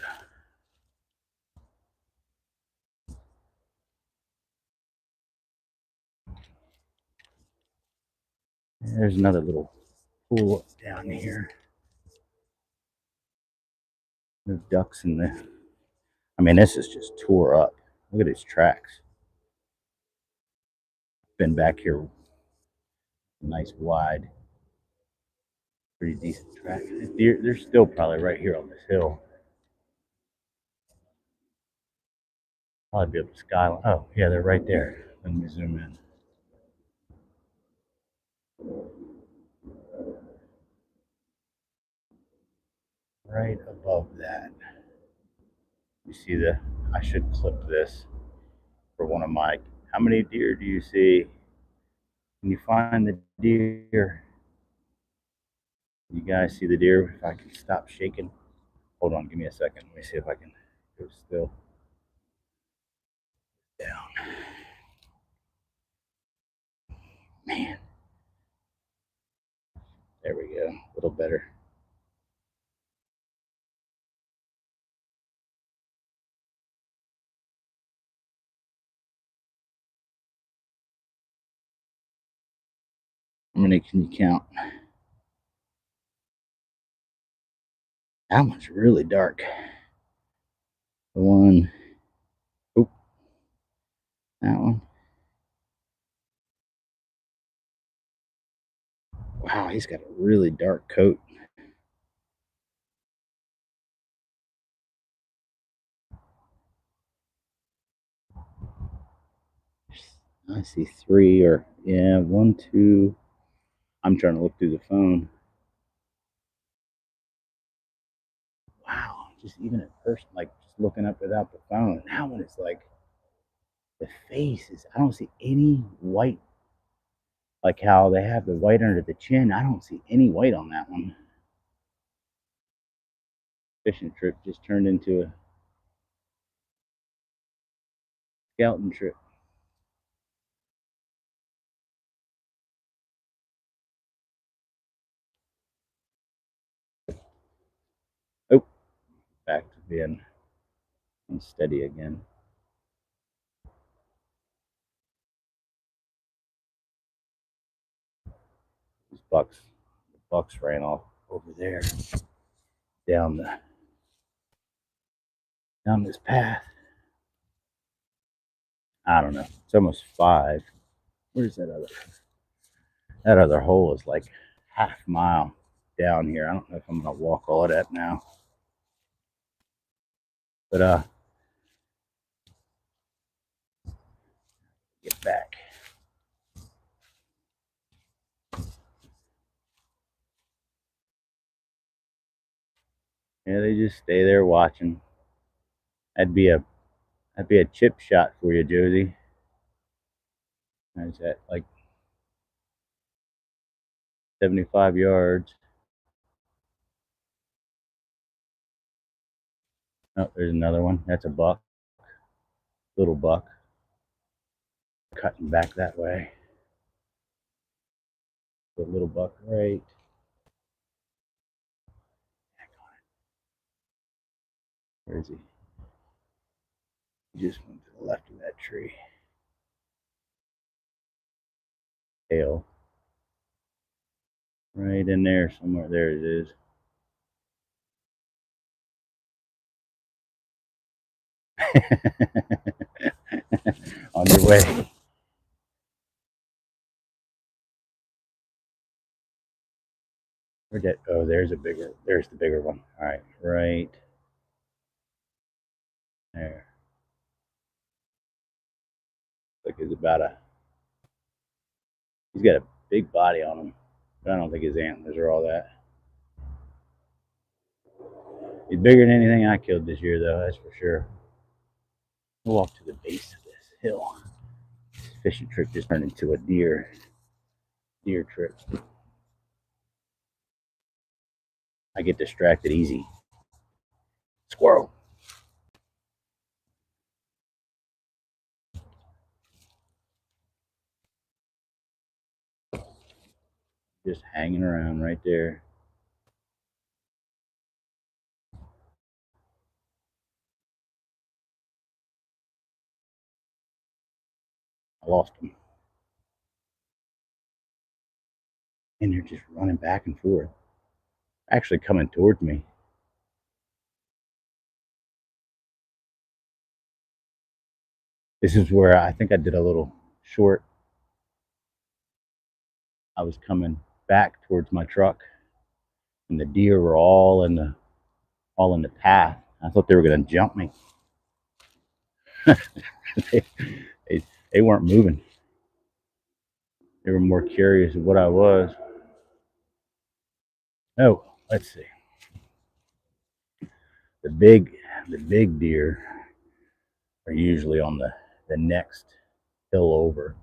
There's another little pool down here. There's ducks in there. I mean, this is just tore up. Look at his tracks. Been back here, nice wide, pretty decent track. They're still probably right here on this hill. Probably be able to skyline. Oh, yeah, they're right there. Let me zoom in. Right above that. You see I should clip this for one of my, how many deer do you see? Can you find the deer? You guys see the deer? If I can stop shaking. Hold on, give me a second. Let me see if I can go still. Down. Man. There we go. A little better. How many can you count? That one's really dark. The one, oh, that one. Wow, he's got a really dark coat. I see three, or yeah, one, two. I'm trying to look through the phone. Wow, just even at first, like just looking up without the phone. That one is like the face is. I don't see any white. Like how they have the white under the chin. I don't see any white on that one. Fishing trip just turned into a scouting trip. Oh, back to being unsteady again. These bucks ran off over there down this path. I don't know. It's almost 5. Where's that other? That other hole is like half mile down here. I don't know if I'm gonna walk all of that now. But get back. Yeah, they just stay there watching. That'd be a chip shot for you, Josie. That's at like 75 yards. Oh, there's another one. That's a buck. Little buck. Cutting back that way. The little buck right. Where is he? He just went to the left of that tree. Tail. Right in there somewhere. There it is. On your way. Where'd that? Oh, there's a bigger. There's the bigger one. All right, right there. Like he's about a. He's got a big body on him, but I don't think his antlers are all that. He's bigger than anything I killed this year, though. That's for sure. We'll walk to the base of this hill. This fishing trip just turned into a deer trip. I get distracted easy. Squirrel. Just hanging around right there. I lost him. And they're just running back and forth. Actually coming towards me. This is where I think I did a little short. I was coming back towards my truck, and the deer were all in the path. I thought they were going to jump me. they, they weren't moving. They were more curious of what I was. Oh, let's see. The big deer are usually on the next hill over.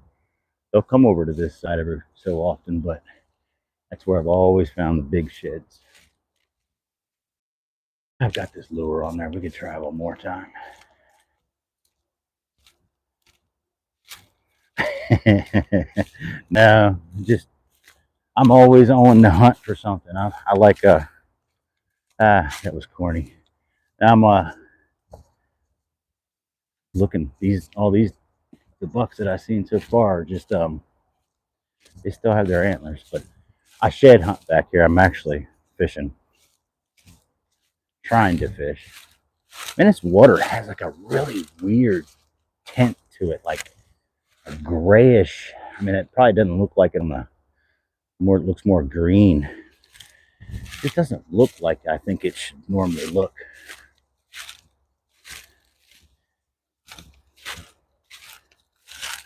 They'll come over to this side every so often, but that's where I've always found the big sheds. I've got this lure on there. We could try one more time. No, just I'm always on the hunt for something. I like that was corny. I'm looking all these the bucks that I've seen so far are just they still have their antlers, but I shed hunt back here. I'm actually fishing, trying to fish. And this water has like a really weird tint to it, like a grayish. I mean, it probably doesn't look like it on the more. It looks more green. It doesn't look like I think it should normally look.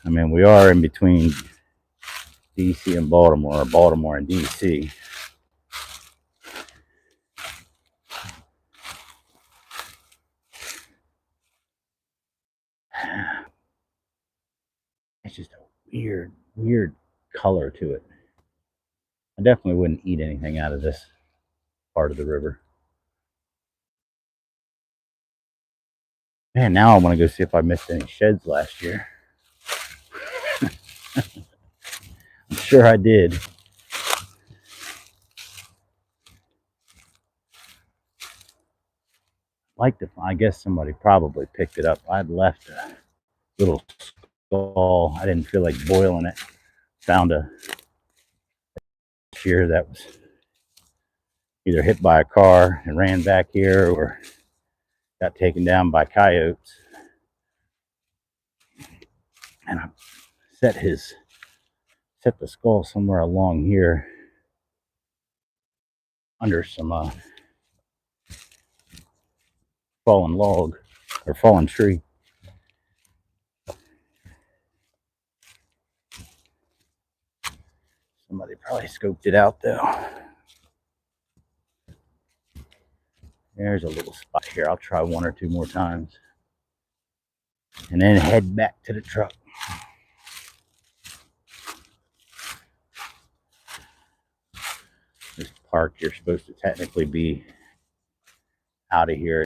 I mean, we are in between DC and Baltimore, or Baltimore and DC. It's just a weird color to it. I definitely wouldn't eat anything out of this part of the river. Man, now I want to go see if I missed any sheds last year. I'm sure I did. I guess somebody probably picked it up. I'd left a little skull. I didn't feel like boiling it. Found a deer that was either hit by a car and ran back here or got taken down by coyotes. And I set the skull somewhere along here under some fallen log or fallen tree. Somebody probably scoped it out though. There's a little spot here. I'll try one or two more times and then head back to the truck. This park, you're supposed to technically be out of here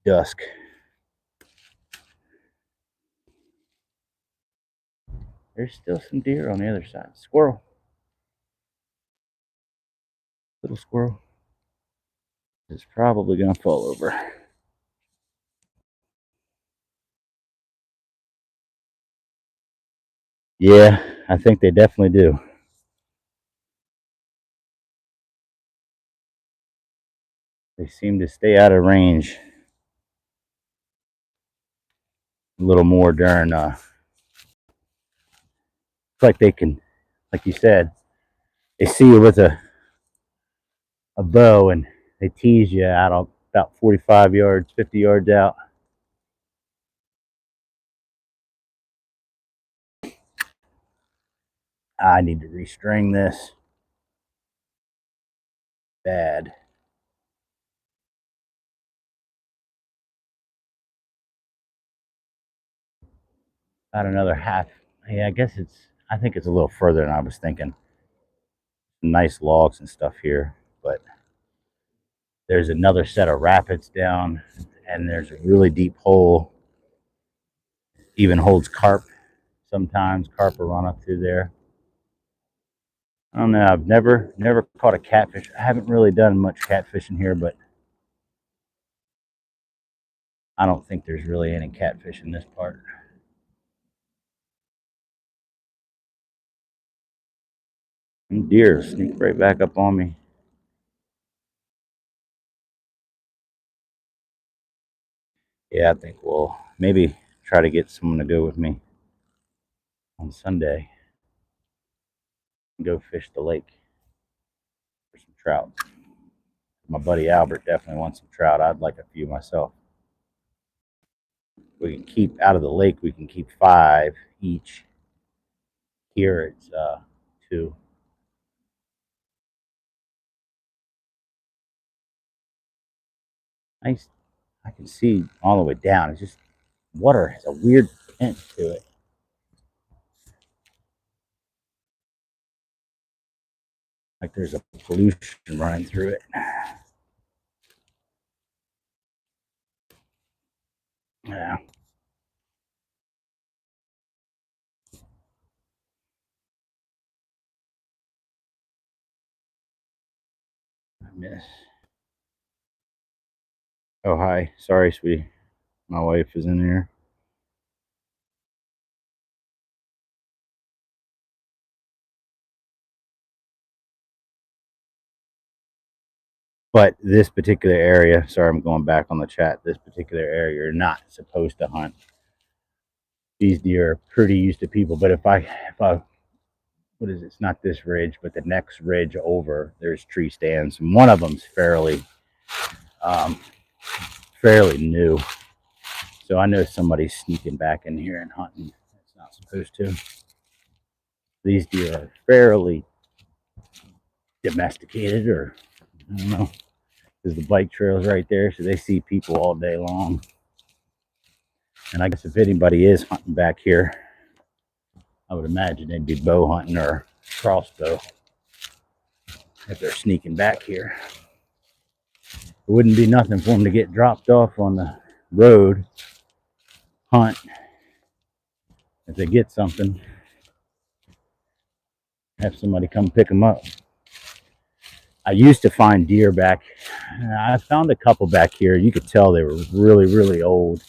dusk. There's still some deer on the other side. Squirrel. Little squirrel. It's probably going to fall over. Yeah, I think they definitely do. They seem to stay out of range a little more during, it's like they can, like you said, they see you with a bow and they tease you out of about 45 yards, 50 yards out. I need to restring this. Bad. About another half. Yeah, I guess I think it's a little further than I was thinking. Nice logs and stuff here, but there's another set of rapids down, and there's a really deep hole. Even holds carp sometimes. Carp will run up through there. I don't know. I've never caught a catfish. I haven't really done much catfishing here, but I don't think there's really any catfish in this part. And deer sneak right back up on me. Yeah, I think we'll maybe try to get someone to go with me on Sunday and go fish the lake for some trout. My buddy Albert definitely wants some trout. I'd like a few myself. We can keep out of the lake. We can keep 5 each. Here it's 2. Nice. I can see all the way down. It's just water has a weird tint to it. Like there's a pollution running through it. Yeah. I miss. Oh, hi. Sorry, sweetie. My wife is in here. But this particular area, sorry, I'm going back on the chat. This particular area, you're not supposed to hunt. These deer are pretty used to people. But if I, what is it? It's not this ridge, but the next ridge over, there's tree stands. And one of them's um, fairly new. So I know somebody's sneaking back in here and hunting. It's not supposed to. These deer are fairly domesticated, or I don't know. There's the bike trails right there, so they see people all day long. And I guess if anybody is hunting back here, I would imagine they'd be bow hunting or crossbow if they're sneaking back here. It wouldn't be nothing for them to get dropped off on the road, hunt. If they get something, have somebody come pick them up. I used to find deer back. I found a couple back here. You could tell they were really, really old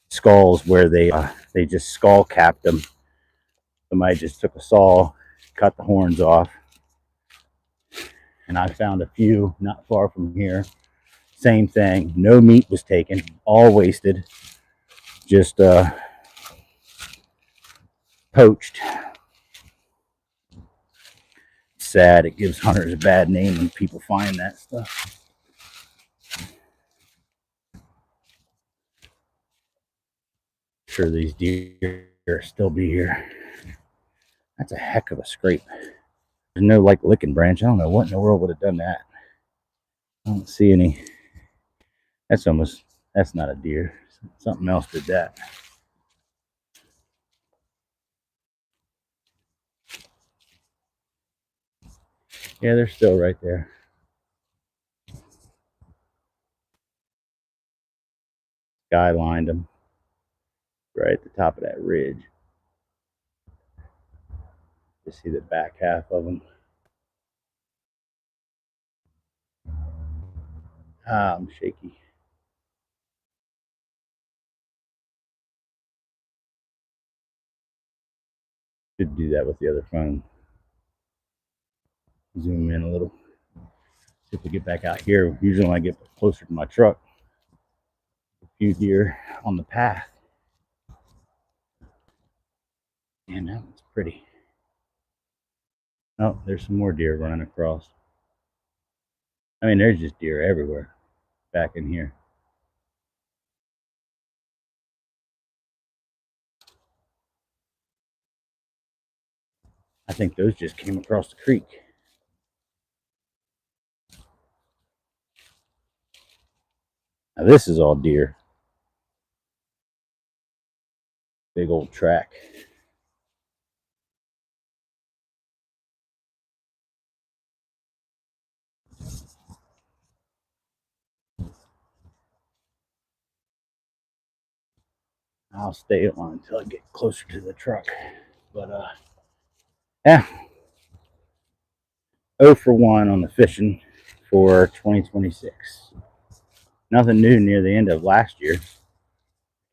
skulls where they just skull capped them. Somebody just took a saw, cut the horns off. And I found a few not far from here. Same thing. No meat was taken. All wasted. Just poached. Sad. It gives hunters a bad name when people find that stuff. Sure, these deer still be here. That's a heck of a scrape. There's no like licking branch. I don't know what in the world would have done that. I don't see any. That's not a deer. Something else did that. Yeah, they're still right there. skylined them right at the top of that ridge. You see the back half of them. I'm shaky. Should do that with the other phone. Zoom in a little. See if we get back out here. Usually when I get closer to my truck, a few deer on the path. Man, that one's pretty. Oh, there's some more deer running across. I mean, there's just deer everywhere back in here. I think those just came across the creek. Now this is all deer. Big old track. I'll stay on until I get closer to the truck. But yeah. 0 for 1 on the fishing for 2026. Nothing new near the end of last year.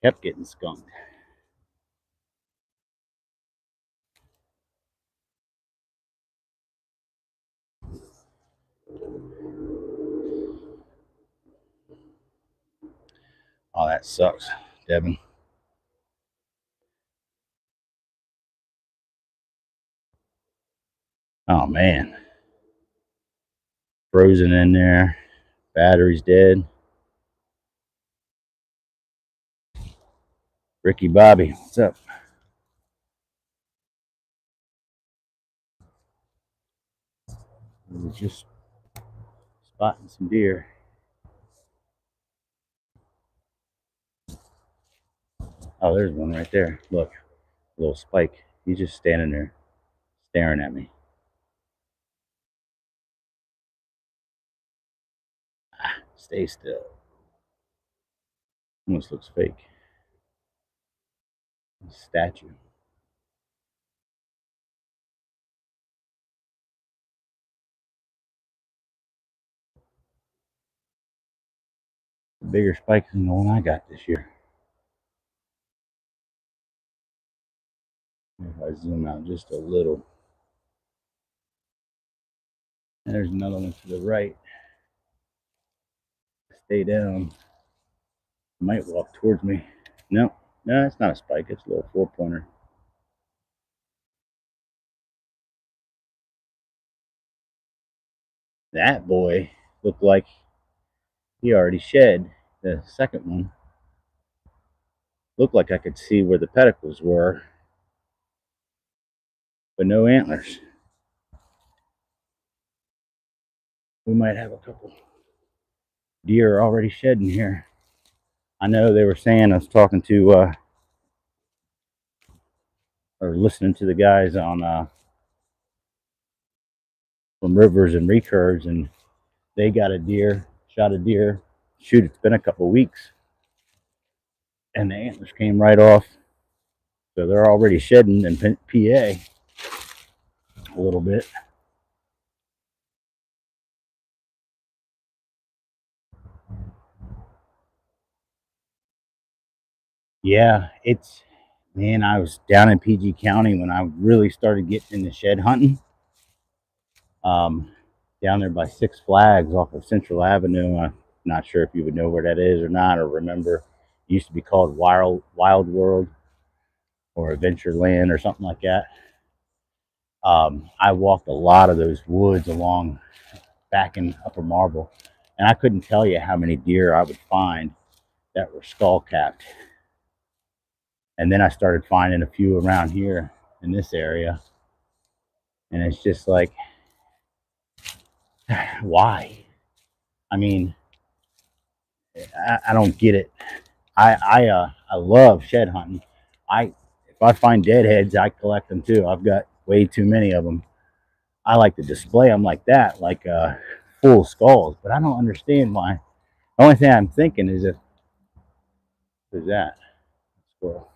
Kept getting skunked. Oh, that sucks, Devin. Oh, man. Frozen in there. Battery's dead. Ricky Bobby, what's up? We were just spotting some deer. Oh, there's one right there. Look, little spike. He's just standing there staring at me. Stay still. Almost looks fake. Statue. Bigger spike than the one I got this year. If I zoom out just a little. And there's another one to the right. Stay down. Might walk towards me. No, it's not a spike. It's a little 4-pointer. That boy looked like he already shed. The second one looked like I could see where the pedicles were, but no antlers. We might have a couple deer already shedding here. I know they were saying, I was talking to or listening to the guys on from Rivers and Recurves, and they got a deer, shot a deer. Shoot, it's been a couple weeks, and the antlers came right off. So they're already shedding in PA a little bit. Yeah, it's, man, I was down in PG County when I really started getting into shed hunting. Down there by Six Flags off of Central Avenue. I'm not sure if you would know where that is or not, or remember. It used to be called Wild World or Adventureland or something like that. I walked a lot of those woods along back in Upper Marble, and I couldn't tell you how many deer I would find that were skull capped. And then I started finding a few around here in this area, and it's just like, why? I mean, I don't get it. I love shed hunting. If I find deadheads, I collect them too. I've got way too many of them. I like to display them like that, like full skulls. But I don't understand why. The only thing I'm thinking is Who's that? Squirrel.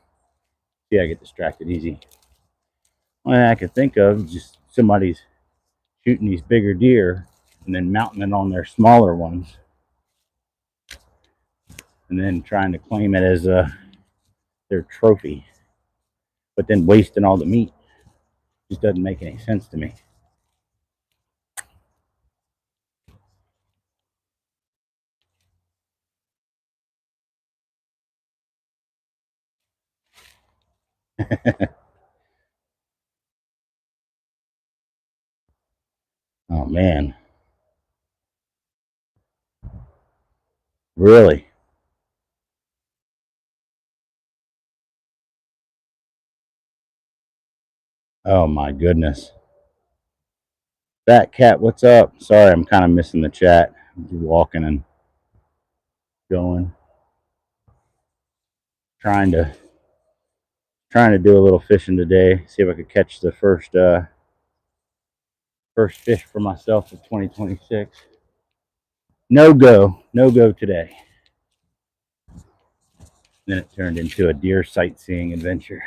See, I get distracted easy. One thing I can think of is just somebody's shooting these bigger deer and then mounting it on their smaller ones and then trying to claim it as their trophy, but then wasting all the meat. Just doesn't make any sense to me. Oh man, really? Oh my goodness. Fat Cat, what's up? Sorry, I'm kind of missing the chat. I'm walking and going, trying to do a little fishing today. See if I could catch the first fish for myself of 2026. No go today. Then it turned into a deer sightseeing adventure.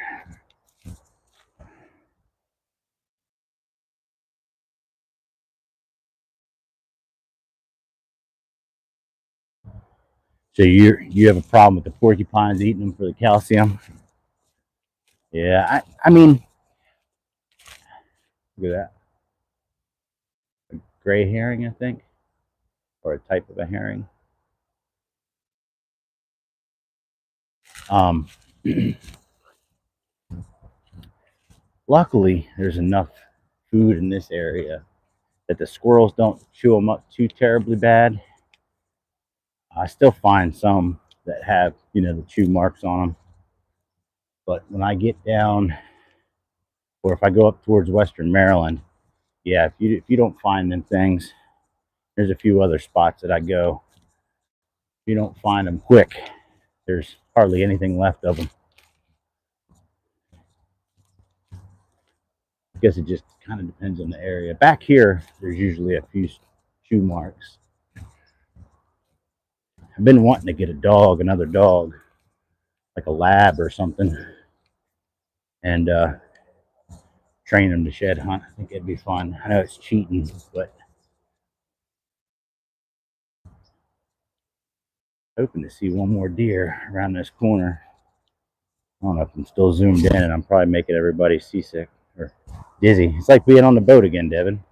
So you have a problem with the porcupines eating them for the calcium? Yeah, I mean, look at that. A gray herring, I think, or a type of a herring. Um, luckily, there's enough food in this area that the squirrels don't chew them up too terribly bad. I still find some that have, the chew marks on them. But when I get down, or if I go up towards Western Maryland, yeah, if you don't find them things, there's a few other spots that I go. If you don't find them quick, there's hardly anything left of them. I guess it just kind of depends on the area. Back here, there's usually a few chew marks. I've been wanting to get another dog, like a lab or something, and train him to shed hunt. I think it'd be fun. I know it's cheating, but hoping to see one more deer around this corner. I don't know if I'm still zoomed in, and I'm probably making everybody seasick or dizzy. It's like being on the boat again, Devin.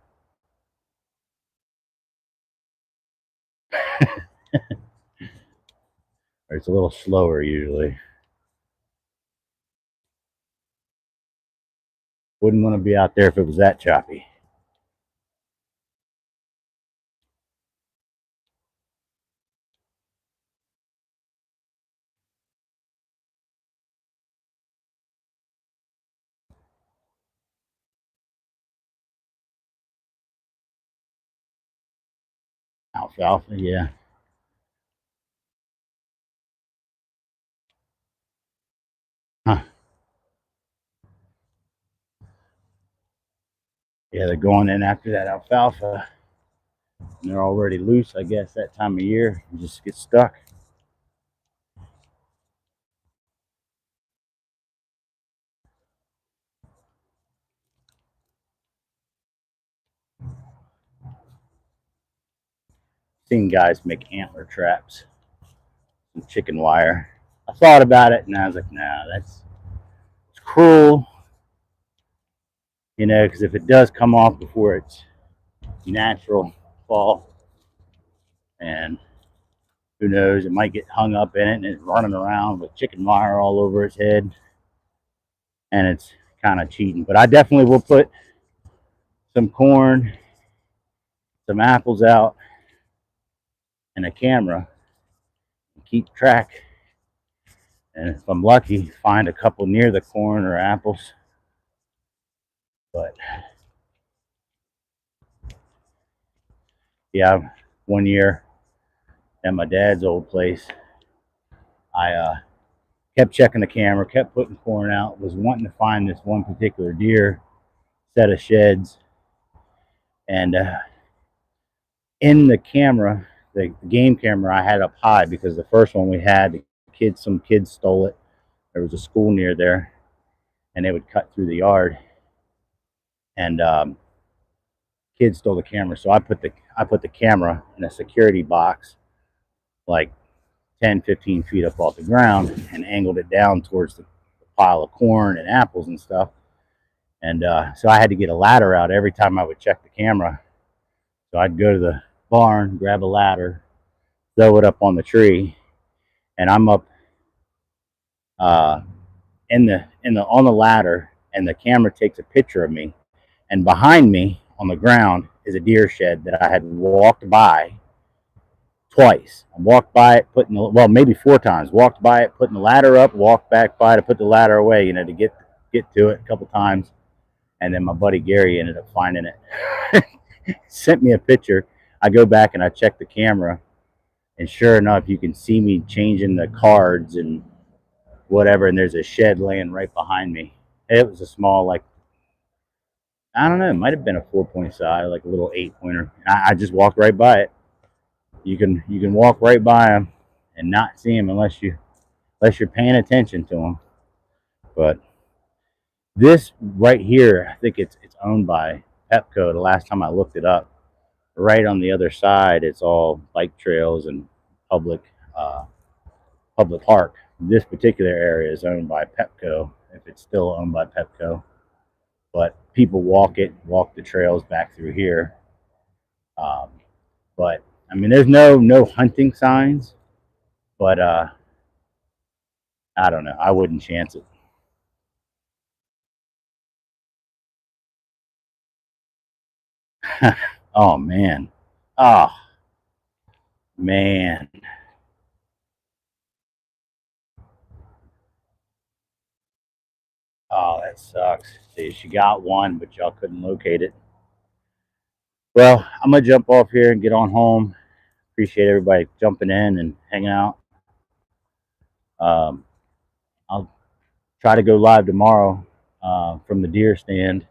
Or it's a little slower usually. Wouldn't want to be out there if it was that choppy. Alfalfa, yeah. Huh. Yeah, they're going in after that alfalfa. And they're already loose, I guess, that time of year. You just get stuck. Seen guys make antler traps and chicken wire. I thought about it and I was like, nah, it's cruel. Because if it does come off before its natural fall, and who knows, it might get hung up in it and it's running around with chicken wire all over its head, and it's kind of cheating. But I definitely will put some corn, some apples out, and a camera and keep track. And if I'm lucky, find a couple near the corn or apples. But yeah, one year at my dad's old place, I kept checking the camera, kept putting corn out, was wanting to find this one particular deer set of sheds. And in the camera, the game camera I had up high, because the first one we had, the some kids stole it. There was a school near there, and they would cut through the yard, and kids stole the camera. So I put the camera in a security box, like 10, 15 feet up off the ground, and angled it down towards the pile of corn and apples and stuff. And so I had to get a ladder out every time I would check the camera. So I'd go to the barn, grab a ladder, throw it up on the tree, and I'm up on the ladder, and the camera takes a picture of me. And behind me on the ground is a deer shed that I had walked by twice. I walked by it, maybe 4 times. Walked by it, putting the ladder up, walked back by to put the ladder away, to get to it a couple times. And then my buddy Gary ended up finding it. Sent me a picture. I go back and I check the camera, and sure enough, you can see me changing the cards and whatever, and there's a shed laying right behind me. It was a small, like, I don't know, it might have been a 4-point side, like a little 8-pointer. I just walked right by it. You can walk right by them and not see them unless you're paying attention to them. But this right here, I think it's owned by Pepco. The last time I looked it up, right on the other side, it's all bike trails and public park. This particular area is owned by Pepco, if it's still owned by Pepco. But people walk the trails back through here. But I mean, there's no hunting signs, but I don't know. I wouldn't chance it. Oh man. Oh man. Oh, that sucks. See, she got one, but y'all couldn't locate it. Well, I'm gonna jump off here and get on home. Appreciate everybody jumping in and hanging out. I'll try to go live tomorrow from the deer stand.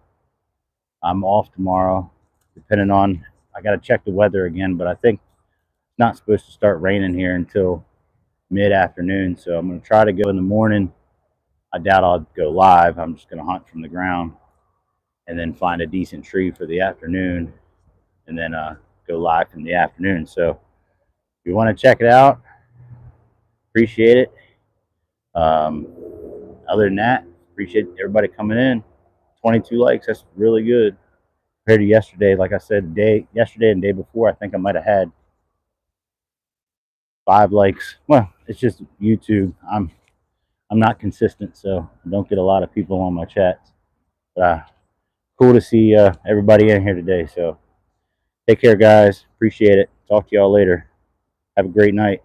I'm off tomorrow, depending on. I got to check the weather again, but I think it's not supposed to start raining here until mid-afternoon. So I'm going to try to go in the morning. I doubt I'll go live. I'm just going to hunt from the ground and then find a decent tree for the afternoon, and then go live from the afternoon. So if you want to check it out, appreciate it. Other than that, appreciate everybody coming in. 22 likes, that's really good compared to yesterday. Like I said, yesterday and day before, I think I might have had 5 likes. Well, it's just YouTube. I'm not consistent, so I don't get a lot of people on my chats. But cool to see everybody in here today. So take care, guys. Appreciate it. Talk to y'all later. Have a great night.